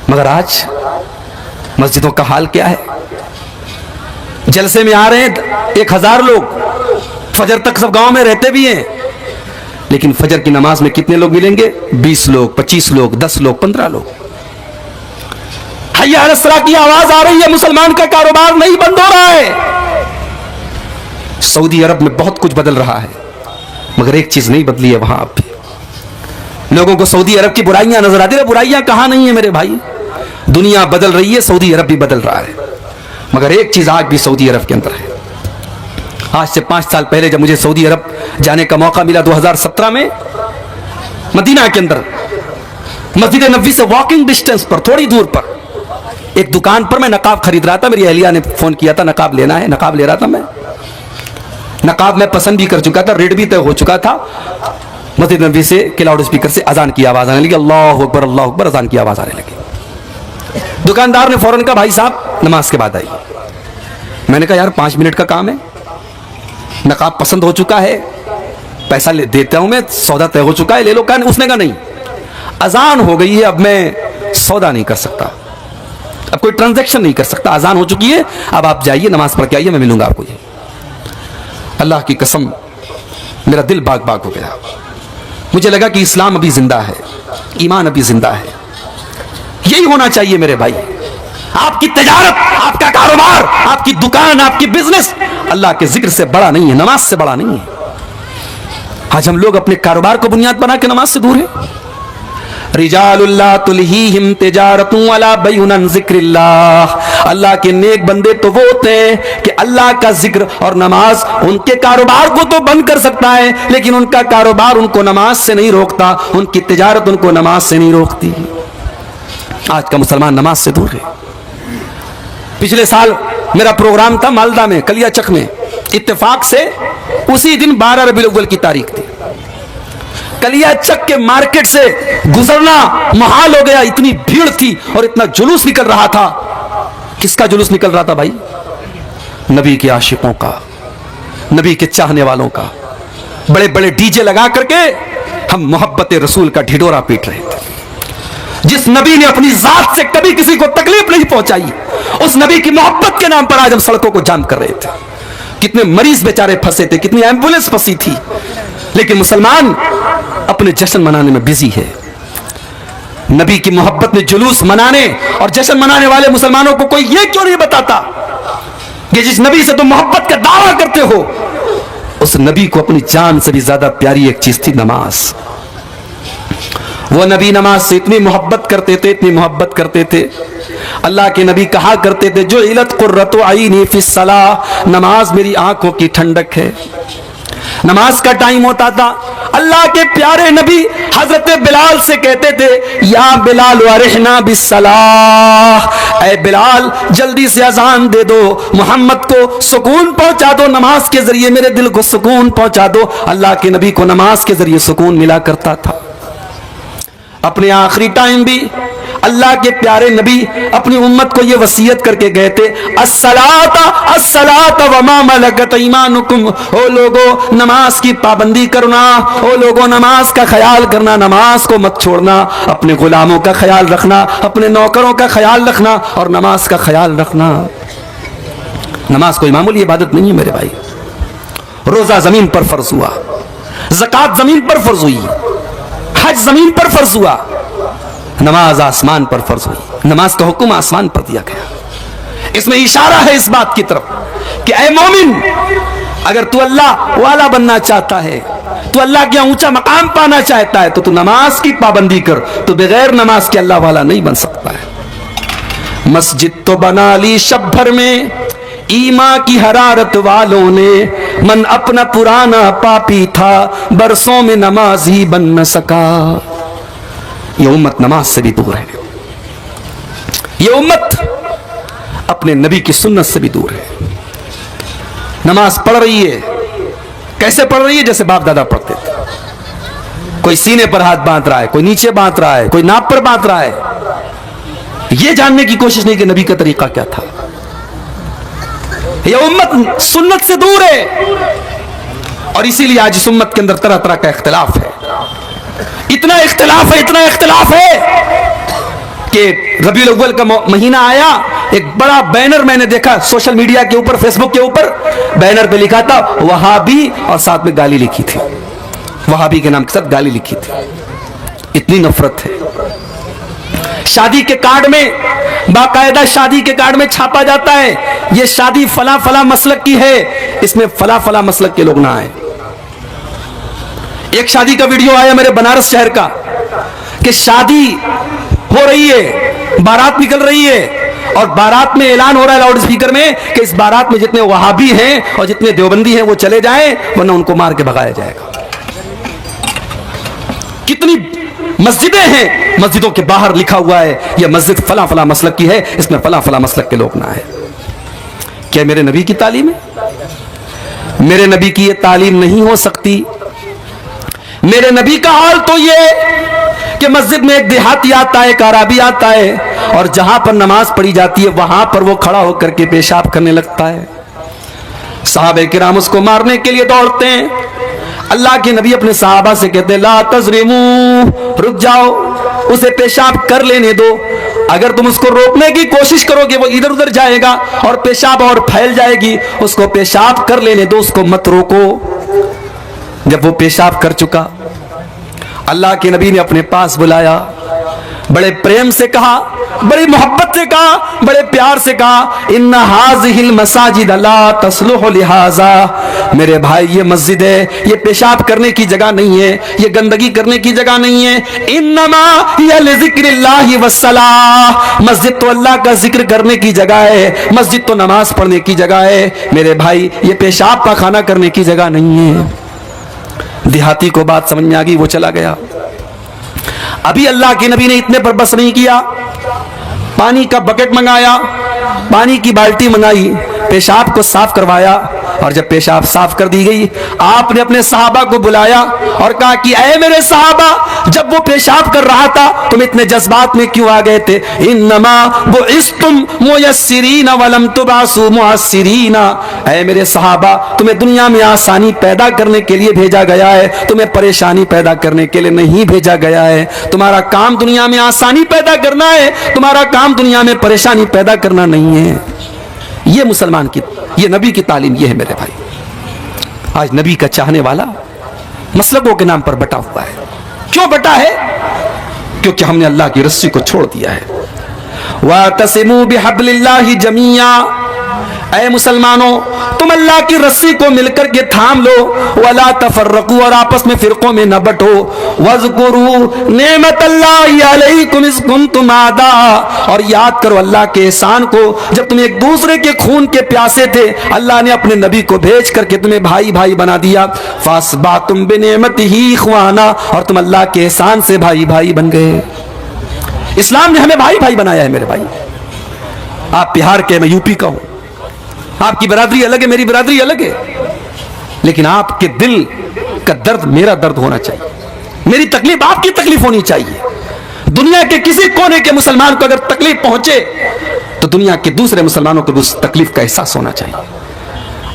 मगर आज मस्जिदों का हाल क्या है? जलसे में आ रहे हैं 1000 लोग, फजर तक सब गांव में रहते भी हैं, लेकिन फजर की नमाज में कितने लोग मिलेंगे? 20 लोग, 25 लोग, 10 लोग, 15 लोग। हय्या अलस सलाह की आवाज आ रही है, मुसलमान का कारोबार नहीं बंद हो रहा है। सऊदी अरब में बहुत कुछ बदल रहा है, मगर एक चीज नहीं बदली है वहां अब भी। लोगों को सऊदी अरब की बुराइयां नजर आती है। बुराइयां कहां नहीं है मेरे भाई, दुनिया बदल रही है, सऊदी अरब भी बदल रहा है, मगर एक चीज आज भी सऊदी अरब के अंदर है। आज से 5 साल पहले जब मुझे सऊदी अरब जाने का मौका मिला 2017 में, मदीना के अंदर मस्जिद नबी से वॉकिंग डिस्टेंस पर, थोड़ी दूर पर एक दुकान पर मैं नकाब खरीद रहा था। मेरी अहलिया ने फोन किया था, नकाब लेना है, नकाब ले रहा था मैं। नकाब मैं पसंद भी कर चुका था, रेट भी तय हो चुका था। मस्जिद नबी से के लाउड स्पीकर से अजान की आवाज आने लगी, अल्लाह अकबर अल्लाह अकबर, अजान की आवाज आने लगी। दुकानदार ने फौरन कहा, भाई साहब नमाज के बाद आइए। मैंने कहा यार 5 मिनट का काम है, नकाब पसंद हो चुका है, पैसा ले देता हूं मैं, सौदा तय हो चुका है, ले लो। कहा उसने कहा नहीं, अजान हो गई है, अब मैं सौदा नहीं कर सकता, अब कोई ट्रांजैक्शन नहीं कर सकता, अजान हो चुकी है, अब आप जाइए नमाज पढ़ के आइए, मैं मिलूंगा आपको। ये अल्लाह की कसम मेरा दिल बाग बाग हो गया। मुझे लगा कि इस्लाम अभी जिंदा है, ईमान अभी जिंदा है। यही होना चाहिए मेरे भाई। आपकी तजारत, आपका कारोबार, आपकी दुकान, आपकी बिजनेस अल्लाह के जिक्र से बड़ा नहीं है, नमाज से बड़ा नहीं है। आज हम लोग अपने कारोबार को बुनियाद बना के नमाज से दूर है। रिजालुल्लाह तुल्हीहिम तिजारतुन वला बैउन अन ज़िक्रिल्लाह। अल्लाह के नेक बंदे तो वो होते हैं कि अल्लाह का जिक्र और नमाज उनके कारोबार को तो बंद कर सकता है, लेकिन उनका कारोबार उनको नमाज से नहीं रोकता, उनकी तिजारत उनको नमाज से नहीं रोकती। आज का मुसलमान नमाज से दूर है। पिछले साल मेरा प्रोग्राम था मालदा में, कलियाचक में। इत्तेफाक से उसी दिन 12 रबीउल अव्वल की तारीख थी। कलियाचक के मार्केट से गुजरना मुहाल हो गया, इतनी भीड़ थी और इतना जुलूस निकल रहा था। किसका जुलूस निकल रहा था भाई? नबी के आशिकों का, नबी के चाहने वालों का। बड़े बड़े डीजे लगा करके हम मोहब्बत रसूल का ढिढोरा पीट रहे थे। जिस नबी ने अपनी जात से कभी किसी को तकलीफ नहीं पहुंचाई, उस नबी की मोहब्बत के नाम पर आज हम सड़कों को जाम कर रहे थे। कितने मरीज बेचारे फंसे थे, कितनी एम्बुलेंस फंसी थी, लेकिन मुसलमान अपने जश्न मनाने में बिजी है। नबी की मोहब्बत में जुलूस मनाने और जश्न मनाने वाले मुसलमानों को कोई ये क्यों नहीं बताता कि जिस नबी से तुम मोहब्बत का दावा करते हो, उस नबी को अपनी जान से भी ज्यादा प्यारी एक चीज थी, नमाज। वो नबी नमाज से इतनी मोहब्बत करते थे, इतनी मोहब्बत करते थे। अल्लाह के नबी कहा करते थे, जो इलत कुर्रतु आईनी फिस सलाह, नमाज मेरी आंखों की ठंडक है। नमाज का टाइम होता था, अल्लाह के प्यारे नबी हजरत बिलाल से कहते थे, या बिलाल वरहना बिस्सलाह, ऐ बिलाल जल्दी से अजान दे दो, मोहम्मद को सुकून पहुंचा दो, नमाज के जरिए मेरे दिल को सुकून पहुंचा दो। अल्लाह के नबी को नमाज के जरिए सुकून मिला करता था। अपने आखिरी टाइम भी अल्लाह के प्यारे नबी अपनी उम्मत को यह वसीयत करके गए थे, अस्सलाता अस्सलाता वमा मलकत ईमानुकुम, ओ लोगो नमाज की पाबंदी करना, ओ लोगो नमाज का ख्याल करना, नमाज को मत छोड़ना, अपने गुलामों का ख्याल रखना, अपने नौकरों का ख्याल रखना और नमाज का ख्याल रखना। नमाज कोई मामूली इबादत नहीं है मेरे भाई। रोजा जमीन पर फर्ज हुआ, ज़कात जमीन पर फर्ज हुई, हज जमीन पर फर्ज हुआ, नमाज आसमान पर फर्ज हुई। नमाज का हुक्म आसमान पर दिया गया। इसमें इशारा है इस बात की तरफ कि ऐ मोमिन, अगर तू अल्लाह वाला बनना चाहता है, तू अल्लाह के ऊंचा मकाम पाना चाहता है, तो तू नमाज की पाबंदी कर। तो बगैर नमाज के अल्लाह वाला नहीं बन सकता है। मस्जिद तो बना ली शब भर में, ईमा की हरारत वालों ने, मन अपना पुराना पापी था, बरसों में नमाज ही बन न सका। ये उम्मत नमाज से भी दूर है। ये उम्मत अपने नबी की सुन्नत से भी दूर है। नमाज पढ़ रही है, कैसे पढ़ रही है? जैसे बाप दादा पढ़ते थे। कोई सीने पर हाथ बांध रहा है, कोई नीचे बांध रहा है, कोई नाप पर बांध रहा है। ये जानने की कोशिश नहीं कि नबी का तरीका क्या था। यह उम्मत सुन्नत से दूर है और इसीलिए आज इस उम्मत के अंदर तरह तरह का इख्तिलाफ है। इतना इख्तिलाफ है, इतना इख्तिलाफ है कि रबीउल अव्वल का महीना आया, एक बड़ा बैनर मैंने देखा सोशल मीडिया के ऊपर, फेसबुक के ऊपर, बैनर पे लिखा था वहाबी और साथ में गाली लिखी थी, वहाबी के नाम के साथ गाली लिखी थी। इतनी नफरत है। शादी के कार्ड में, बाकायदा शादी के कार्ड में छापा जाता है ये शादी फला फला मसलक की है, इसमें फला फला मसलक के लोग ना आए। एक शादी का वीडियो आया मेरे बनारस शहर का कि शादी हो रही है, बारात निकल रही है और बारात में ऐलान हो रहा है लाउड स्पीकर में कि इस बारात में जितने वहाबी हैं और जितने देवबंदी हैं वो चले जाएं वरना उनको मार के भगाया जाएगा। कितनी मस्जिदें हैं, मस्जिदों के बाहर लिखा हुआ है यह मस्जिद फला फला मसलक की है, इसमें फला फला मसलक के लोग ना आए। क्या मेरे नबी की तालीम है? मेरे नबी की यह तालीम नहीं हो सकती। मेरे नबी का हाल तो ये कि मस्जिद में एक देहाती आता है, एक अराबी आता है और जहां पर नमाज पढ़ी जाती है वहां पर वो खड़ा होकर के पेशाब करने लगता है। सहाबे किराम उसको मारने के लिए दौड़ते हैं। अल्लाह के नबी अपने सहाबा से कहते ला तजरिमू, रुक जाओ, उसे पेशाब कर लेने दो। अगर तुम उसको रोकने की कोशिश करोगे वो इधर उधर जाएगा और पेशाब और फैल जाएगी। उसको पेशाब कर लेने दो, उसको मत रोको। जब वो पेशाब कर चुका, अल्लाह के नबी ने अपने पास बुलाया, बड़े प्रेम से कहा, बड़ी मोहब्बत से कहा, बड़े प्यार से कहा, इन्ना हाज़िहिल मसाजिद ला तस्लुहु लिहाज़ा। मेरे भाई ये मस्जिद है, ये पेशाब करने की जगह नहीं है, ये गंदगी करने की जगह नहीं है। इन्नमा हिया लिज़िक्रिल्लाहि वस्सलाह। मस्जिद तो अल्लाह का जिक्र करने की जगह है, मस्जिद तो नमाज पढ़ने की जगह है। मेरे भाई ये पेशाब पाखाना करने की जगह नहीं है। देहाती को बात समझ में आ गई, वो चला गया। अभी अल्लाह के नबी ने इतने पर बस नहीं किया, पानी का बकेट मंगाया, पानी की बाल्टी मंगाई, पेशाब को साफ करवाया और जब पेशाब साफ कर दी गई आपने अपने सहाबा को बुलाया और कहा कि ऐ मेरे सहाबा, जब वो पेशाब कर रहा था तुम इतने जज्बात में क्यों आ गए थे? इन्नमा बुइस्तुम मुयस्सिरीन वलम तुबासु मुअस्सिरीना। ऐ मेरे सहाबा, तुम्हें दुनिया में आसानी पैदा करने के लिए भेजा गया है, तुम्हें परेशानी पैदा करने के लिए नहीं भेजा गया है। तुम्हारा काम दुनिया में आसानी पैदा करना है, तुम्हारा काम दुनिया में परेशानी पैदा करना नहीं है। ये मुसलमान की, ये नबी की तालीम ये है मेरे भाई। आज नबी का चाहने वाला मसलकों के नाम पर बटा हुआ है। क्यों बटा है? क्योंकि हमने अल्लाह की रस्सी को छोड़ दिया है। वातसिमू बिहब्लिल्लाहि जमीया। ऐ मुसलमानों, तुम अल्लाह की रस्सी को मिलकर के थाम लो। वला तफर्रकू, और आपस में फिरकों में न बटो। वज़कुरू नेमतल्लाहि अलैकुम इज़ कुंतुम आदा, और याद करो अल्लाह के एहसान को जब तुम एक दूसरे के खून के प्यासे थे, अल्लाह ने अपने नबी को भेज करके तुम्हें भाई भाई बना दिया। फासबातुम बिनेमतिही इख्वाना, और तुम अल्लाह के एहसान से भाई भाई बन गए। इस्लाम ने हमें भाई भाई बनाया है मेरे भाई। आप बिहार के, मैं यूपी का हूं, आपकी बरादरी अलग है, मेरी बरादरी अलग है, लेकिन आपके दिल का दर्द मेरा दर्द होना चाहिए, मेरी तकलीफ आपकी तकलीफ होनी चाहिए। दुनिया के किसी कोने के मुसलमान को अगर तकलीफ पहुंचे तो दुनिया के दूसरे मुसलमानों को उस तकलीफ का एहसास होना चाहिए।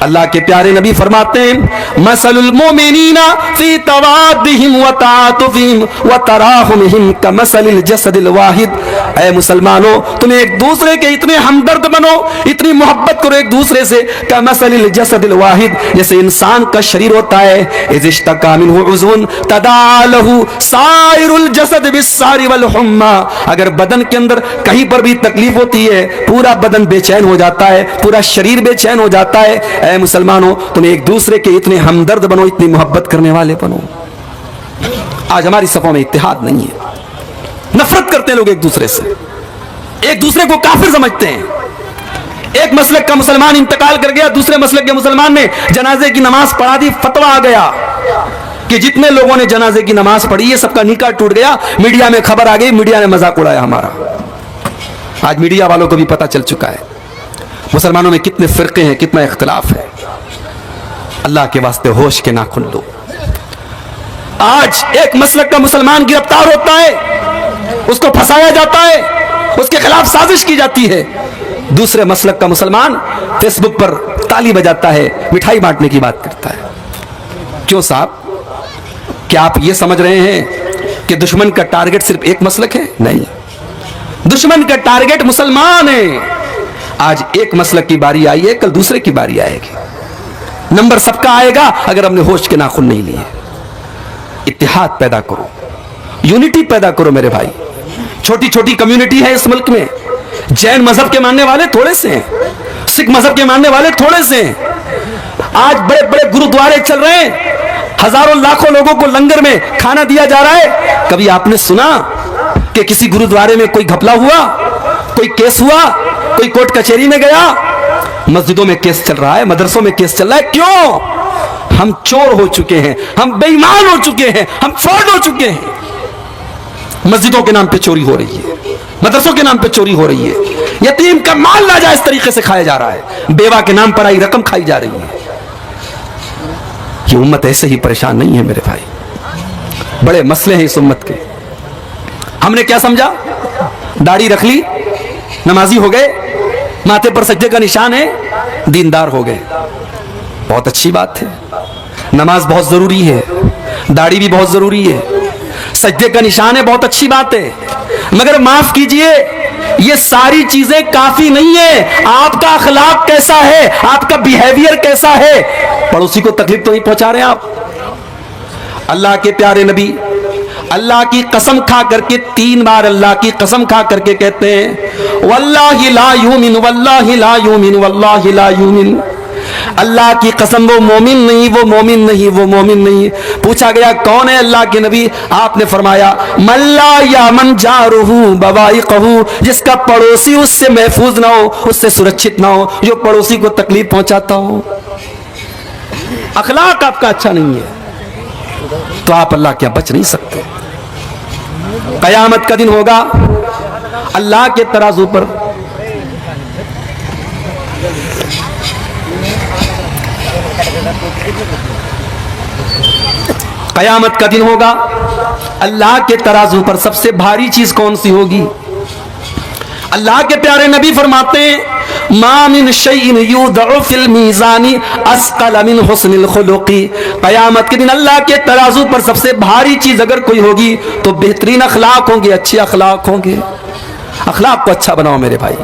अल्लाह के प्यारे नबी फरमाते हैं मसलुल मोमिनीना फी तवाद्दिहिम व तातुफिहिम व तराहुमिहिम कमसलिल जसदिल वाहिद। ऐ मुसलमानों, तुम एक दूसरे के इतने हमदर्द बनो, इतनी मोहब्बत करो एक दूसरे से। कमसलिल जसदिल वाहिद, जैसे इंसान का शरीर होता है, इज़िश्तका मिन्हु उज़्वुन तदालहु साइरुल जसद बिस्सारि वल हुम्मा। अगर बदन के अंदर कहीं पर भी तकलीफ होती है पूरा बदन बेचैन हो जाता है, पूरा शरीर बेचैन हो जाता है। ऐ मुसलमानों, तुम एक दूसरे के इतने हमदर्द बनो, इतनी मोहब्बत करने वाले बनो। आज हमारी सफों में इत्तेहाद नहीं है, नफरत करते हैं लोग एक दूसरे से, एक दूसरे को काफिर समझते हैं। एक मसलक का मुसलमान इंतकाल कर गया, दूसरे मसलक के मुसलमान ने जनाजे की नमाज पढ़ा दी, फतवा आ गया कि जितने लोगों ने जनाजे की नमाज पढ़ी है सबका निकाह टूट गया। मीडिया में खबर आ गई, मीडिया ने मजाक उड़ाया हमारा। आज मीडिया वालों को भी पता चल चुका है मुसलमानों में कितने फिरके हैं, कितना इख्तिलाफ है। अल्लाह के वास्ते होश के नाखून लो। आज एक मसलक का मुसलमान गिरफ्तार होता है, उसको फंसाया जाता है, उसके खिलाफ साजिश की जाती है। दूसरे मसलक का मुसलमान फेसबुक पर ताली बजाता है, मिठाई बांटने की बात करता है। क्यों साहब? क्या आप ये समझ रहे हैं कि दुश्मन का टारगेट सिर्फ एक मसलक है? नहीं, दुश्मन का टारगेट मुसलमान है। आज एक मसलक की बारी आई है, कल दूसरे की बारी आएगी। नंबर सबका आएगा अगर हमने होश के नाखून नहीं लिए। इत्तेहाद पैदा करो, यूनिटी पैदा करो मेरे भाई। छोटी छोटी कम्युनिटी है इस मुल्क में। जैन मजहब के मानने वाले थोड़े से हैं, सिख मजहब के मानने वाले थोड़े से हैं। आज बड़े बड़े गुरुद्वारे चल रहे हैं, हजारों लाखों लोगों को लंगर में खाना दिया जा रहा है। कभी आपने सुना कि किसी गुरुद्वारे में कोई घपला हुआ, कोई केस हुआ, कोई कोर्ट कचहरी में गया? मस्जिदों में केस चल रहा है, मदरसों में केस चल रहा है। क्यों? हम चोर हो चुके हैं, हम बेईमान हो चुके हैं, हम फ्रॉड हो चुके हैं। मस्जिदों के नाम पे चोरी हो रही है, मदरसों के नाम पे चोरी हो रही है, यतीम का माल नाजायज तरीके से खाया जा रहा है, बेवा के नाम पर आई रकम खाई जा रही है। ये उम्मत ऐसे ही परेशान नहीं है मेरे भाई, बड़े मसले हैं इस उम्मत के। हमने क्या समझा? दाढ़ी रख ली, नमाजी हो गए, माथे पर सज्जे का निशान है, दीनदार हो गए। बहुत अच्छी बात है, नमाज बहुत जरूरी है, दाढ़ी भी बहुत जरूरी है, सज्जे का निशान है, बहुत अच्छी बात है। मगर माफ कीजिए, ये सारी चीजें काफी नहीं है। आपका अखलाक कैसा है, आपका बिहेवियर कैसा है? पड़ोसी को तकलीफ तो नहीं पहुंचा रहे आप? अल्लाह के प्यारे नबी अल्लाह की कसम खा करके 3 बार अल्लाह की कसम खा करके कहते हैं, वल्लाहि ला युमिन, वल्लाहि ला युमिन, वल्लाहि ला युमिन। अल्लाह की कसम, वो मोमिन नहीं, वो मोमिन नहीं, वो मोमिन नहीं। पूछा गया कौन है अल्लाह के नबी? आपने फरमाया, मल्ला या मन जारुहु बवाइकहु, जिसका पड़ोसी उससे महफूज ना हो, उससे सुरक्षित ना हो, जो पड़ोसी को तकलीफ पहुंचाता हो। अखलाक आपका अच्छा नहीं है तो आप अल्लाह के बच नहीं सकते। कयामत का दिन होगा, अल्लाह के तराजू पर कयामत का दिन होगा, अल्लाह के तराजू पर सबसे भारी चीज कौन सी होगी? अल्लाह के प्यारे नबी फरमाते हैं, मा मिन शैइन युदअ फिल मीज़ानी अस्क़ल मिन हुस्निल खुलुक़ी। क़यामत के दिन अल्लाह के तराजू पर सबसे भारी चीज अगर कोई होगी तो बेहतरीन अखलाक होंगे, अच्छे अखलाक होंगे। अखलाक को अच्छा बनाओ मेरे भाई।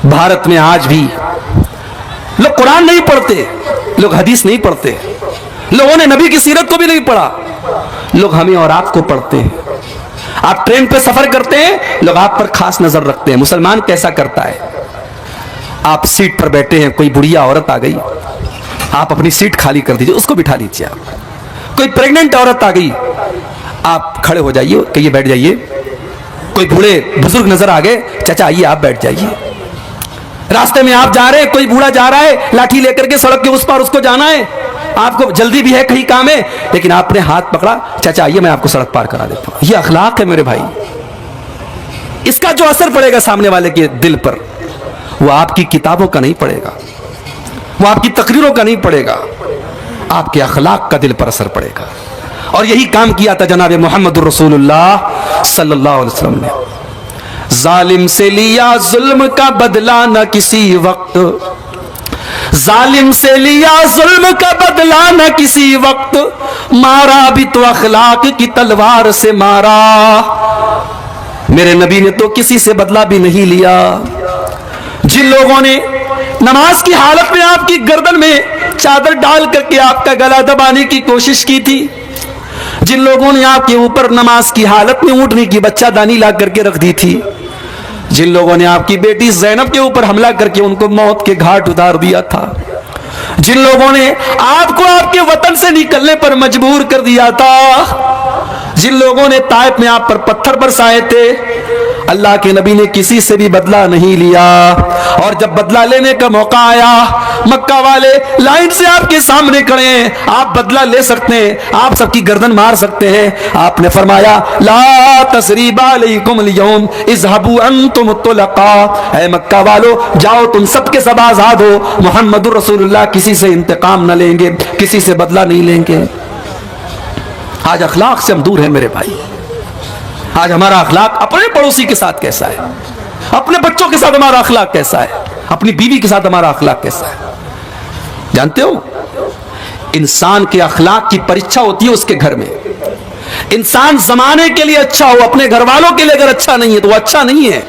भारत में आज भी लोग कुरान नहीं पढ़ते, लोग हदीस नहीं पढ़ते, लोगों ने नबी की सीरत को भी नहीं पढ़ा, लोग हमें और आपको पढ़ते हैं। आप ट्रेन पे सफर करते हैं, लोग आप पर खास नजर रखते हैं। मुसलमान कैसा करता है? आप सीट पर बैठे हैं, कोई बुढ़िया औरत आ गई, आप अपनी सीट खाली कर दीजिए, उसको बिठा लीजिए। आप कोई प्रेग्नेंट औरत आ गई, आप खड़े हो जाइए, कहिए बैठ जाइए। कोई बूढ़े बुजुर्ग नजर आ गए, चाचा आइए आप बैठ जाइए। रास्ते में आप जा रहे हैं, कोई बूढ़ा जा रहा है लाठी लेकर के सड़क के उस पार, उसको जाना है, आपको जल्दी भी है, कहीं काम है, लेकिन आपने हाथ पकड़ा, चाचा आइए मैं आपको सड़क पार करा देता हूं। ये अखलाक है मेरे भाई। इसका जो असर पड़ेगा सामने वाले के दिल पर, वो आपकी किताबों का नहीं पड़ेगा, वो आपकी तकरीरों का नहीं पड़ेगा, आपके अखलाक का दिल पर असर पड़ेगा। और यही काम किया था जनाब मोहम्मद रसूलुल्लाह सल्लल्लाहु अलैहि वसल्लम ने। जालिम से लिया जुल्म का बदला न किसी वक्त, जालिम से लिया जुल्म का बदला न किसी वक्त, मारा भी तो अखलाक की तलवार से मारा। मेरे नबी ने तो किसी से बदला भी नहीं लिया। जिन लोगों ने नमाज की हालत में आपकी गर्दन में चादर डाल करके आपका गला दबाने की कोशिश की थी, जिन लोगों ने आपके ऊपर नमाज की हालत में ऊँटनी की बच्चादानी ला करके रख दी थी, जिन लोगों ने आपकी बेटी ज़ैनब के ऊपर हमला करके उनको मौत के घाट उतार दिया था, जिन लोगों ने आपको आपके वतन से निकलने पर मजबूर कर दिया था, जिन लोगों ने ताइफ में आप पर पत्थर बरसाए थे, अल्लाह के नबी ने किसी से भी बदला नहीं लिया। और जब बदला लेने का मौका आया, मक्का वाले लाइन से आपके सामने खड़े हैं, आप बदला ले सकते हैं, आप सबकी गर्दन मार सकते हैं। आपने फरमाया, ला तसरीबा अलैकुम अल-यौम इज़हबू अंतुम तुलका। ऐ मक्का वालो, जाओ तुम सबके सब आजाद हो। मोहम्मदुर रसूलुल्लाह किसी से इंतकाम न लेंगे, किसी से बदला नहीं लेंगे। आज अखलाक से हम दूर हैं मेरे भाई। आज हमारा अखलाक अपने पड़ोसी के साथ कैसा है, अपने बच्चों के साथ हमारा अखलाक कैसा है, अपनी बीवी के साथ हमारा अखलाक कैसा है। जानते हो, इंसान के अखलाक की परीक्षा होती है उसके घर में। इंसान जमाने के लिए अच्छा हो, अपने घर वालों के लिए अगर अच्छा नहीं है तो वो अच्छा नहीं है।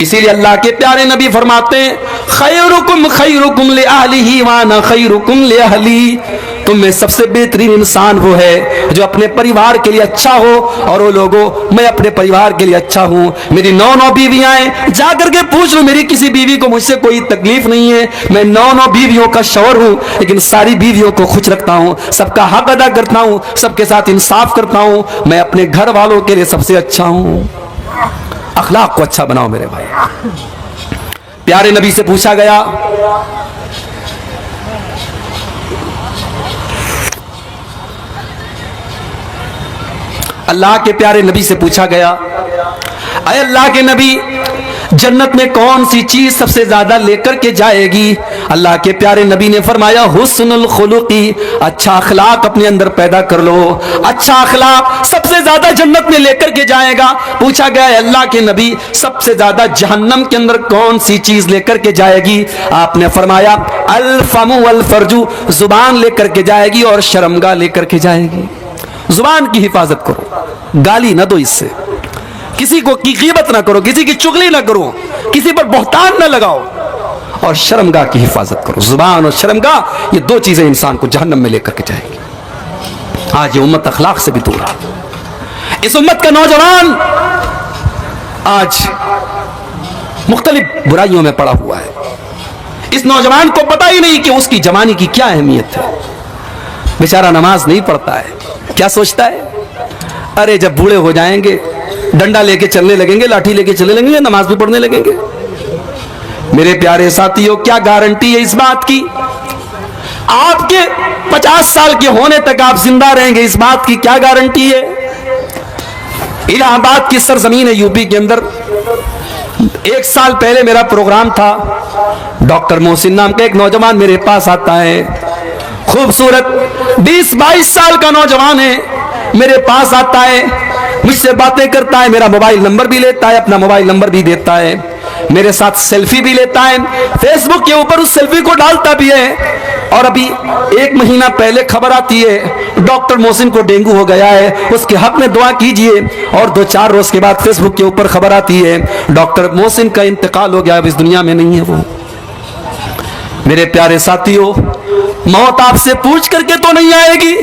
इसीलिए अल्लाह के प्यारे नबी फरमाते हैं, खैरुकुम लिअहलिही व अना खैरुकुम लिअहली। तुम में सबसे बेहतरीन इंसान वो है जो अपने परिवार के लिए अच्छा हो, और वो लोगों मैं अपने परिवार के लिए अच्छा हूं। मेरी 9 बीवियां हैं, जाकर के पूछ लो, मेरी किसी बीवी को मुझसे कोई तकलीफ नहीं है। मैं 9 बीवियों का शौहर हूं, लेकिन सारी बीवियों को खुश रखता हूं, सबका हक अदा करता हूं, सबके साथ इंसाफ करता हूं। मैं अपने घर वालों के लिए सबसे अच्छा हूं। अखलाक को अच्छा बनाओ मेरे भाई। प्यारे नबी से पूछा गया, अल्लाह के प्यारे नबी से पूछा गया, अरे अल्लाह के नबी, जन्नत में कौन सी चीज सबसे ज्यादा लेकर के जाएगी? अल्लाह के प्यारे नबी ने फरमाया, हुस्नुल खुलुकी, अच्छा अखलाक अपने अंदर पैदा कर लो। अच्छा अखलाक सबसे ज्यादा जन्नत में लेकर के जाएगा। पूछा गया, अल्लाह के नबी, सबसे ज्यादा जहन्नम के अंदर कौन सी चीज लेकर के जाएगी? आपने फरमाया, अल फमु वल फर्जू, जुबान लेकर के जाएगी और शर्मगाह लेकर के जाएगी। जुबान की हिफाजत करो, गाली ना दो, इससे किसी को की ग़ीबत ना करो, किसी की चुगली ना करो, किसी पर बहतान ना लगाओ, और शर्मगाह की हिफाजत करो। जुबान और शर्मगाह, ये 2 चीजें इंसान को जहन्नम में लेकर के जाएंगी। आज ये उम्मत अखलाक से भी दूर है। इस उम्मत का नौजवान आज मुख्तलिफ बुराइयों में पड़ा हुआ है। इस नौजवान को पता ही नहीं कि उसकी जवानी की क्या अहमियत है। बेचारा नमाज नहीं पढ़ता है, क्या सोचता है, अरे जब बूढ़े हो जाएंगे डंडा लेके चलने लगेंगे, लाठी लेके चलने लगेंगे, नमाज भी पढ़ने लगेंगे। मेरे प्यारे साथियों, क्या गारंटी है इस बात की? आपके 50 साल के होने तक आप जिंदा रहेंगे, इस बात की क्या गारंटी है? इलाहाबाद की सरजमीन है, यूपी के अंदर। 1 साल पहले मेरा प्रोग्राम था। डॉक्टर मोहसिन नाम का एक नौजवान मेरे पास आता है, खूबसूरत 20-22 साल का नौजवान है, मेरे पास आता है, मुझसे बातें करता है, मेरा मोबाइल नंबर भी लेता है, अपना मोबाइल नंबर भी देता है, मेरे साथ सेल्फी भी लेता है, फेसबुक के ऊपर उस सेल्फी को डालता भी है। और अभी 1 महीना पहले खबर आती है, डॉक्टर मोहसिन को डेंगू हो गया है, उसके हक में दुआ कीजिए। और 2-4 रोज के बाद फेसबुक के ऊपर खबर आती है, डॉक्टर मोहसिन का इंतकाल हो गया, अब इस दुनिया में नहीं है वो। मेरे प्यारे साथियों, मौत आपसे पूछ करके तो नहीं आएगी।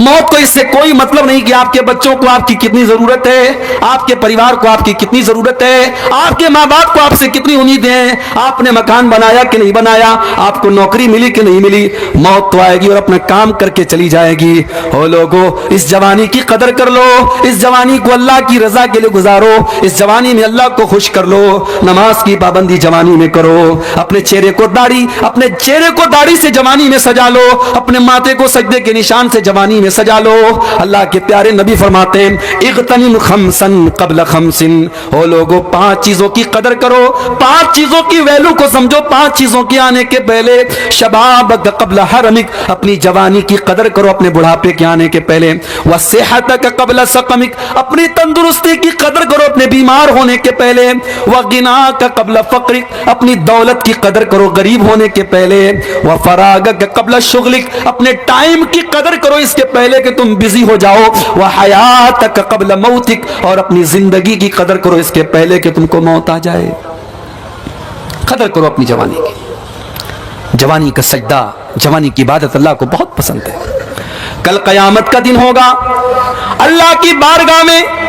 मौत को इससे कोई मतलब नहीं कि आपके बच्चों को आपकी कितनी जरूरत है, आपके परिवार को आपकी कितनी जरूरत है, आपके माँ बाप को आपसे कितनी उम्मीदें हैं, आपने मकान बनाया कि नहीं बनाया, आपको नौकरी मिली कि नहीं मिली। मौत तो आएगी और अपना काम करके चली जाएगी। ओ लोगों, इस जवानी की कदर कर लो, इस जवानी को अल्लाह की रजा के लिए गुजारो, इस जवानी में अल्लाह को खुश कर लो। नमाज की पाबंदी जवानी में करो, अपने चेहरे को दाढ़ी से जवानी में सजा लो, अपने माथे को सजदे के निशान से जवानी में सजा लो। अल्लाह के प्यारे नबी फरमाते हैं, इग़तनिम खमसन क़ब्ल खमसिन, ओ लोगों 5 चीजों की कदर करो, 5 चीजों की वैल्यू को समझो, 5 चीजों के आने के पहले। शबाबक क़ब्ल हरमिक, अपनी जवानी की कदर करो अपने बुढ़ापे के आने के पहले। व सेहतक क़ब्ल सकमिक, अपनी तंदुरुस्ती की कदर करो अपने बीमार होने के पहले। व गिनाक क़ब्ल फ़क़रिक, अपनी दौलत की कदर करो गरीब होने के पहले। व फरागक क़ब्ल शुग़लिक, अपने टाइम की कदर करो इसके पहले कि तुम बिजी हो जाओ। वह हयातक क़ब्ल मौतिक, और अपनी जिंदगी की कदर करो इसके पहले कि तुमको मौत आ जाए। कदर करो अपनी जवानी की। जवानी का सजदा, जवानी की इबादत अल्लाह को बहुत पसंद है। कल कयामत का दिन होगा, अल्लाह की बारगाह में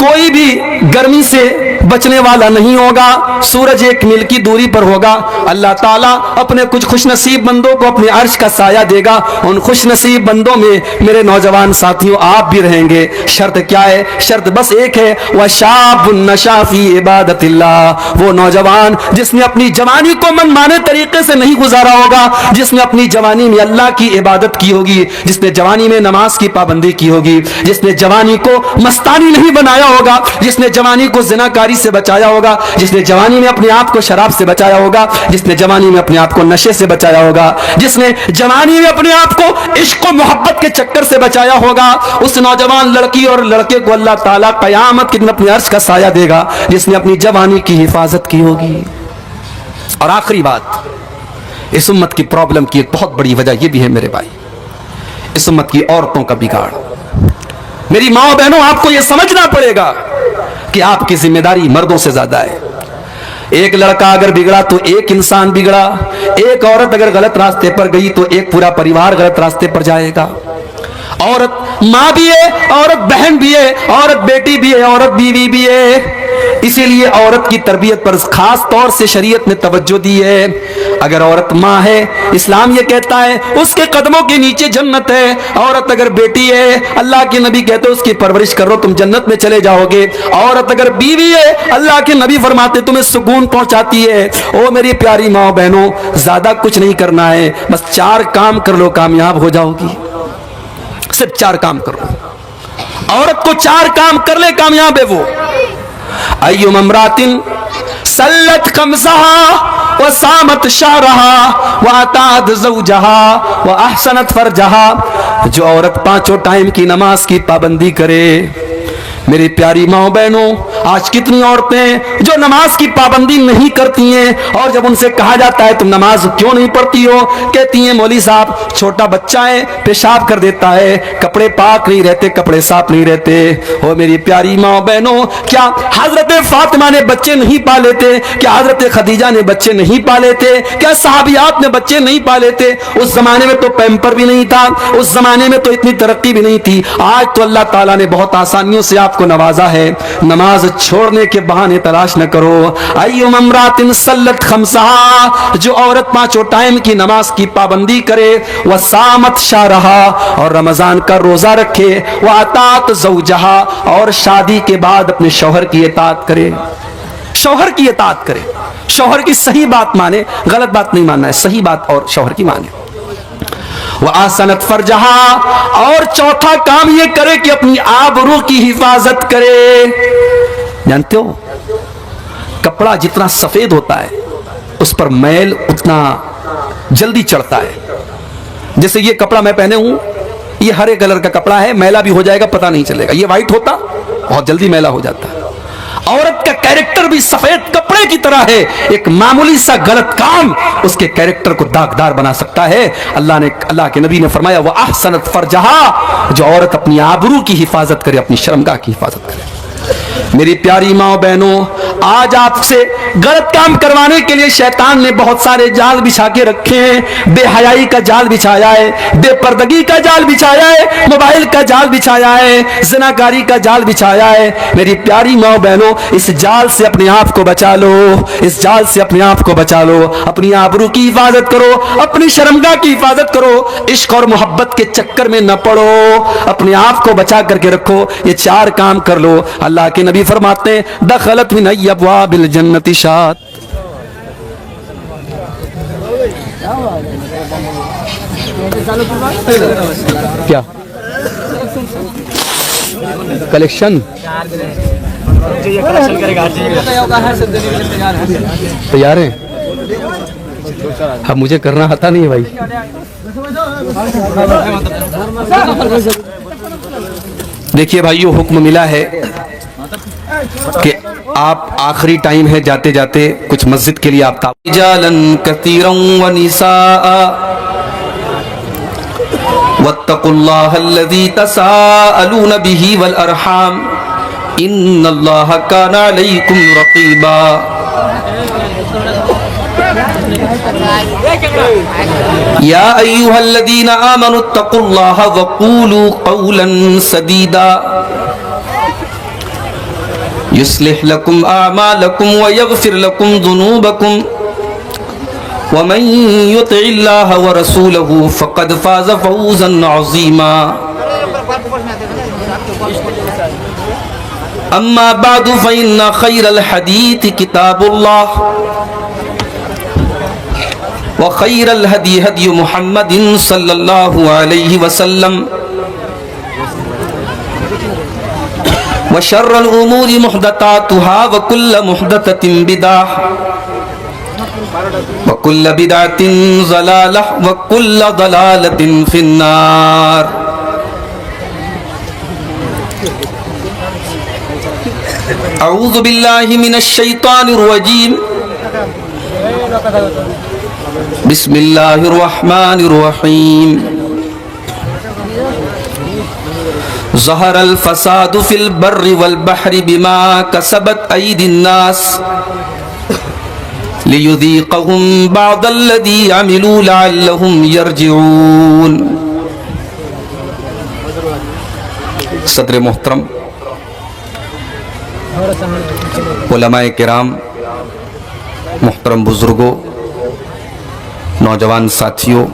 कोई भी गर्मी से बचने वाला नहीं होगा। सूरज 1 मील की दूरी पर होगा। अल्लाह ताला अपने कुछ खुशनसीब बंदों को अपने अर्श का साया देगा। उन खुशनसीब बंदों में मेरे नौजवान साथियों आप भी रहेंगे। शर्त क्या है? शर्त बस एक है, वह शाबुन नशा फी इबादतिल्लाह, वो नौजवान जिसने अपनी जवानी को मनमाने तरीके से नहीं गुजारा होगा, जिसने अपनी जवानी में अल्लाह की इबादत की होगी, जिसने जवानी में नमाज की पाबंदी की होगी, जिसने जवानी को मस्तानी नहीं बनाया होगा, जिसने जवानी को जिनाकारी से बचाया होगा, जिसने जवानी में अपने आप को शराब से बचाया होगा, जिसने जवानी में अपने आप को नशे से बचाया होगा, जिसने जवानी में अपने आप को इश्क और मोहब्बत के चक्कर से बचाया होगा, उस नौजवान लड़की और लड़के को अल्लाह ताला कयामत के दिन अपने अर्श का साया देगा, जिसने अपनी जवानी की हिफाजत की होगी। और आखिरी बात, इस उम्मत की प्रॉब्लम की एक बहुत बड़ी वजह यह भी है मेरे भाई, इस उम्मत की औरतों का बिगाड़। मेरी माओ बहनों, आपको यह समझना पड़ेगा कि आपकी जिम्मेदारी मर्दों से ज्यादा है। एक लड़का अगर बिगड़ा तो एक इंसान बिगड़ा, एक औरत अगर गलत रास्ते पर गई तो एक पूरा परिवार गलत रास्ते पर जाएगा। औरत मां भी है, औरत बहन भी है, औरत बेटी भी है, औरत बीवी भी है। इसीलिए औरत की तरबियत पर खास तौर से शरीयत ने तवज्जो दी है। अगर औरत मां है, इस्लाम ये कहता है उसके कदमों के नीचे जन्नत है। औरत अगर बेटी है, अल्लाह के नबी कहते उसकी परवरिश करो, तुम जन्नत में चले जाओगे। औरत अगर बीवी है, अल्लाह के नबी फरमाते तुम्हें सुकून पहुंचाती है। ओ मेरी प्यारी माँ बहनों, ज्यादा कुछ नहीं करना है, बस 4 काम कर लो, कामयाब हो जाओगी। सिर्फ 4 काम कर लो। औरत को 4 काम कर ले, कामयाब है वो। अय्युम अमरातिन सल्लत खमसहा व सामत शारहा व अतात ज़ौजहा व अहसनत फरजहा। जो औरत 5 टाइम की नमाज की पाबंदी करे। मेरी प्यारी माओ बहनों, आज कितनी औरतें जो नमाज की पाबंदी नहीं करती हैं, और जब उनसे कहा जाता है तुम नमाज क्यों नहीं पढ़ती हो, कहती हैं मौली साहब छोटा बच्चा है, पेशाब कर देता है, कपड़े पाक नहीं रहते, कपड़े साफ नहीं रहते। हो मेरी प्यारी माओ बहनों, क्या हजरत फातिमा ने बच्चे नहीं पाले थे? क्या हजरत खदीजा ने बच्चे नहीं पाले थे? क्या सहाबियात ने बच्चे नहीं पाले थे? उस जमाने में तो पैम्पर भी नहीं था, उस जमाने में तो इतनी तरक्की भी नहीं थी। आज तो अल्लाह ताला ने बहुत आसानियों से आपको नवाजा है। नमाज छोड़ने के बहाने तलाश न करो। अय्युम अमरातिन सल्लत खमसहा, जो औरत 5 टाइम की नमाज की पाबंदी करे, वह सामत शारहा, और रमजान का रोजा रखे, वह अतात ज़ौजहा, और शादी के बाद अपने शौहर की इताअत करे। शौहर की इताअत करे, शौहर की सही बात माने, गलत बात नहीं मानना है, सही बात और शौहर की माने। वह आसनत फरजहा, और चौथा काम यह करे कि अपनी आबरू की हिफाजत करे। जानते हो, कपड़ा जितना सफेद होता है उस पर मैल उतना जल्दी चढ़ता है। जैसे ये कपड़ा मैं पहने हूं, ये हरे कलर का कपड़ा है, मैला भी हो जाएगा पता नहीं चलेगा। ये व्हाइट होता बहुत जल्दी मैला हो जाता है। औरत का कैरेक्टर भी सफेद कपड़े की तरह है। एक मामूली सा गलत काम उसके कैरेक्टर को दागदार बना सकता है। अल्लाह के नबी ने फरमाया वह अहसनत फरजहा, जो औरत अपनी आबरू की हिफाजत करे, अपनी शर्मगाह की हिफाजत करे। मेरी प्यारी माओ बहनों, आज आपसे गलत काम करवाने के लिए शैतान ने बहुत सारे जाल बिछा के रखे हैं। बेहयाई का जाल बिछाया है, बेपर्दगी का जाल बिछाया है, मोबाइल का जाल बिछाया है, ज़िनाकारी का जाल बिछाया है। मेरी प्यारी माओ बहनों, इस जाल से अपने आप को बचा लो, इस जाल से अपने आप को बचा लो। अपनी आबरू की हिफाजत करो, अपनी शर्मगाह की हिफाजत करो, इश्क और मोहब्बत के चक्कर में न पड़ो, अपने आप को बचा करके रखो। ये 4 काम कर लो। अल्लाह के नबी फरमाते हैं दखलत मिन अब्वाबिल जन्नति शात। क्या कलेक्शन तैयार है? अब मुझे करना आता नहीं है भाई। देखिए भाइयों, हुक्म मिला है कि आप आखिरी टाइम है, जाते जाते कुछ मस्जिद के लिए आप रिजालन कसीरन व निसाअ वत्तकुल्लाहल्लज़ी तसाअलून बिही वल अरहाम इन्नल्लाहा काना अलैकुम रक़ीबा। या अय्युहल्लज़ीना आमनुत्तकुल्लाहा वक़ूलू क़ौलन सदीदा युस्लिह लकुम आमालकुम व यग़फिर लकुम ज़ुनूबकुम व मन युतिइल्लाह व रसूलहु फ़क़द फ़ाज़ फ़ौज़न अज़ीमा। अम्मा बअदु फ़इन्न ख़ैरल हदीस किताबुल्लाह व ख़ैरल हदी हदी मुहम्मदिन सल्लल्लाहु अलैहि वसल्लम व शर्रल उमूरि मुहदसातुहा व कुल्ल मुहदसतिन बिदअह व कुल्ल बिदअतिन ज़लालह व कुल्ल ज़लालतिन फिन्नार। अऊज़ु बिल्लाहि मिनश शैतानिर रजीम। बिस्मिल्लाहिर रहमानिर रहीम। ज़हरल फ़सादु फ़िल बर्रि वल बहरि बिमा कसबत अयदिन्नास लियुज़ीक़हुम बअदल्लज़ी अमिलू लअल्लहुम यरजिऊन। सदर मोहतरम, उलमाए किराम, मोहतरम बुजुर्गों, नौजवान साथियों,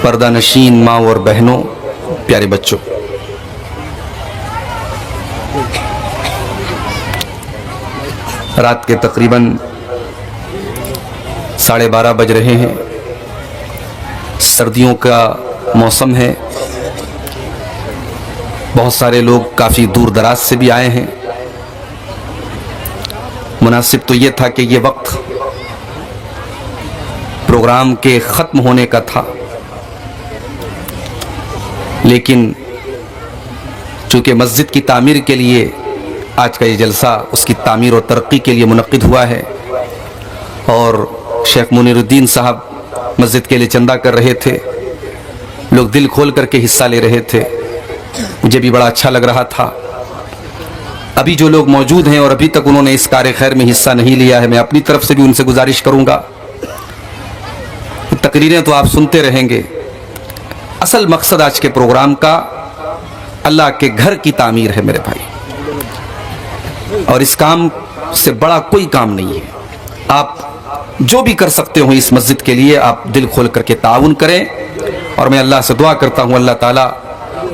पर्दा नशीन माँ और बहनों, प्यारे बच्चों, रात के तकरीबन 12:30 बज रहे हैं। सर्दियों का मौसम है। बहुत सारे लोग काफ़ी दूर दराज से भी आए हैं। मुनासिब तो ये था कि ये वक्त प्रोग्राम के ख़त्म होने का था, लेकिन चूँकि मस्जिद की तामीर के लिए आज का ये जलसा उसकी तामीर और तरक्की के लिए मुनक्किद हुआ है और शेख मुनीरुद्दीन साहब मस्जिद के लिए चंदा कर रहे थे, लोग दिल खोल करके हिस्सा ले रहे थे, मुझे भी बड़ा अच्छा लग रहा था। अभी जो लोग मौजूद हैं और अभी तक उन्होंने इस कार्य खैर में हिस्सा नहीं लिया है, मैं अपनी तरफ से भी उनसे गुजारिश करूंगा। तकरीरें तो आप सुनते रहेंगे, असल मकसद आज के प्रोग्राम का अल्लाह के घर की तामीर है मेरे भाई, और इस काम से बड़ा कोई काम नहीं है। आप जो भी कर सकते हो इस मस्जिद के लिए आप दिल खोल करके ताउन करें, और मैं अल्लाह से दुआ करता हूँ अल्लाह ताला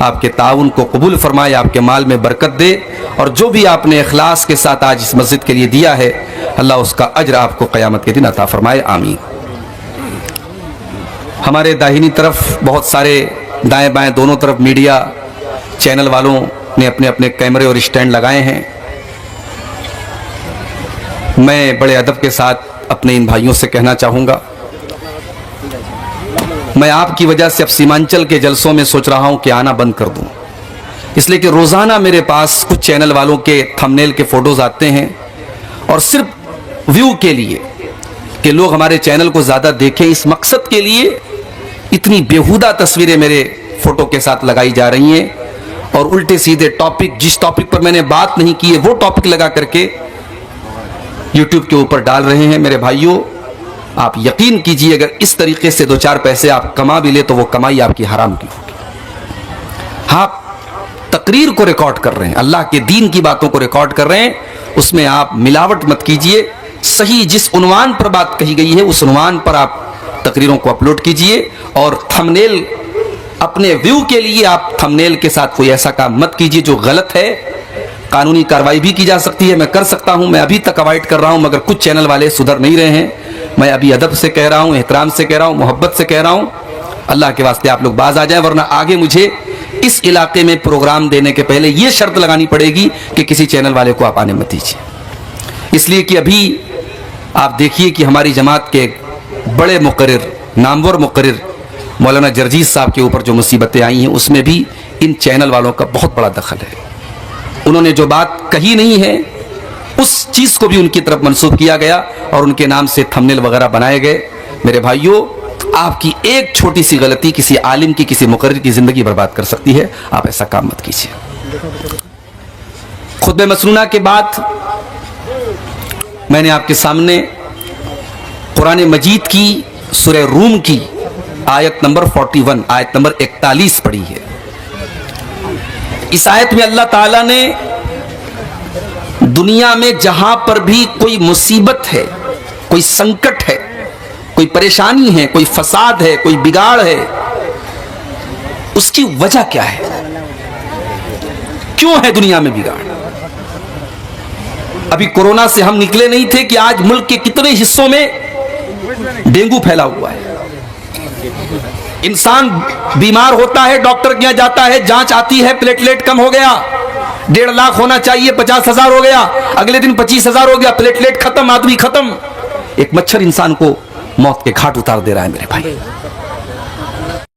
आपके ताउन को कबूल फरमाए, आपके माल में बरकत दे, और जो भी आपने इखलास के साथ आज इस मस्जिद के लिए दिया है अल्लाह उसका अज्र आपको क़यामत के दिन अता फरमाए, आमीन। हमारे दाहिनी तरफ बहुत सारे, दाएं बाएं दोनों तरफ मीडिया चैनल वालों ने अपने अपने कैमरे और स्टैंड लगाए हैं। मैं बड़े अदब के साथ अपने इन भाइयों से कहना चाहूँगा, मैं आपकी वजह से अब सीमांचल के जलसों में सोच रहा हूँ कि आना बंद कर दूँ, इसलिए कि रोज़ाना मेरे पास कुछ चैनल वालों के थंबनेल के फ़ोटोज़ आते हैं और सिर्फ व्यू के लिए कि लोग हमारे चैनल को ज़्यादा देखें, इस मकसद के लिए इतनी बेहुदा तस्वीरें मेरे फ़ोटो के साथ लगाई जा रही हैं और उल्टे सीधे टॉपिक, जिस टॉपिक पर मैंने बात नहीं की है वो टॉपिक लगा करके यूट्यूब के ऊपर डाल रहे हैं। मेरे भाइयों, आप यकीन कीजिए, अगर इस तरीके से 2-4 पैसे आप कमा भी ले तो वो कमाई आपकी हराम की होगी। आप तकरीर को रिकॉर्ड कर रहे हैं, अल्लाह के दीन की बातों को रिकॉर्ड कर रहे हैं, उसमें आप मिलावट मत कीजिए। सही जिस उन्वान पर बात कही गई है उस उन्वान पर आप तकरीरों को अपलोड कीजिए, और थंबनेल, अपने व्यू के लिए आप थंबनेल के साथ कोई ऐसा काम मत कीजिए जो गलत है। कानूनी कार्रवाई भी की जा सकती है, मैं कर सकता हूं, मैं अभी तक अवॉइड कर रहा हूं, मगर कुछ चैनल वाले सुधर नहीं रहे हैं। मैं अभी अदब से कह रहा हूं, एहतराम से कह रहा हूं, मोहब्बत से कह रहा हूं, अल्लाह के वास्ते आप लोग बाज आ जाएं, वरना आगे मुझे इस इलाके में प्रोग्राम देने के पहले ये शर्त लगानी पड़ेगी कि किसी चैनल वाले को आप आने मत दीजिए। इसलिए कि अभी आप देखिए कि हमारी जमात के बड़े मुकर्रिर, नामवर मुकर्रिर मौलाना जर्जीस साहब के ऊपर जो मुसीबतें आई हैं उसमें भी इन चैनल वालों का बहुत बड़ा दखल है। उन्होंने जो बात कही नहीं है उस चीज़ को भी उनकी तरफ मंसूब किया गया और उनके नाम से थंबनेल वगैरह बनाए गए। मेरे भाइयों, आपकी एक छोटी सी गलती किसी आलिम की, किसी मुकर्रिर की ज़िंदगी बर्बाद कर सकती है, आप ऐसा काम मत कीजिए। खुतबे मसनूना के बाद मैंने आपके सामने कुरान मजीद की सूरह रूम की आयत नंबर 41, आयत नंबर 41 पढ़ी है। इस आयत में अल्लाह ताला ने दुनिया में जहां पर भी कोई मुसीबत है, कोई संकट है, कोई परेशानी है, कोई फसाद है, कोई बिगाड़ है, उसकी वजह क्या है, क्यों है दुनिया में बिगाड़। अभी कोरोना से हम निकले नहीं थे कि आज मुल्क के कितने हिस्सों में डेंगू फैला हुआ है। इंसान बीमार होता है, डॉक्टर के यहां जाता है, जांच आती है, प्लेटलेट कम हो गया, 1.5 लाख होना चाहिए 50,000 हो गया, अगले दिन 25,000 हो गया, प्लेटलेट खत्म, आदमी खत्म। एक मच्छर इंसान को मौत के घाट उतार दे रहा है मेरे भाई।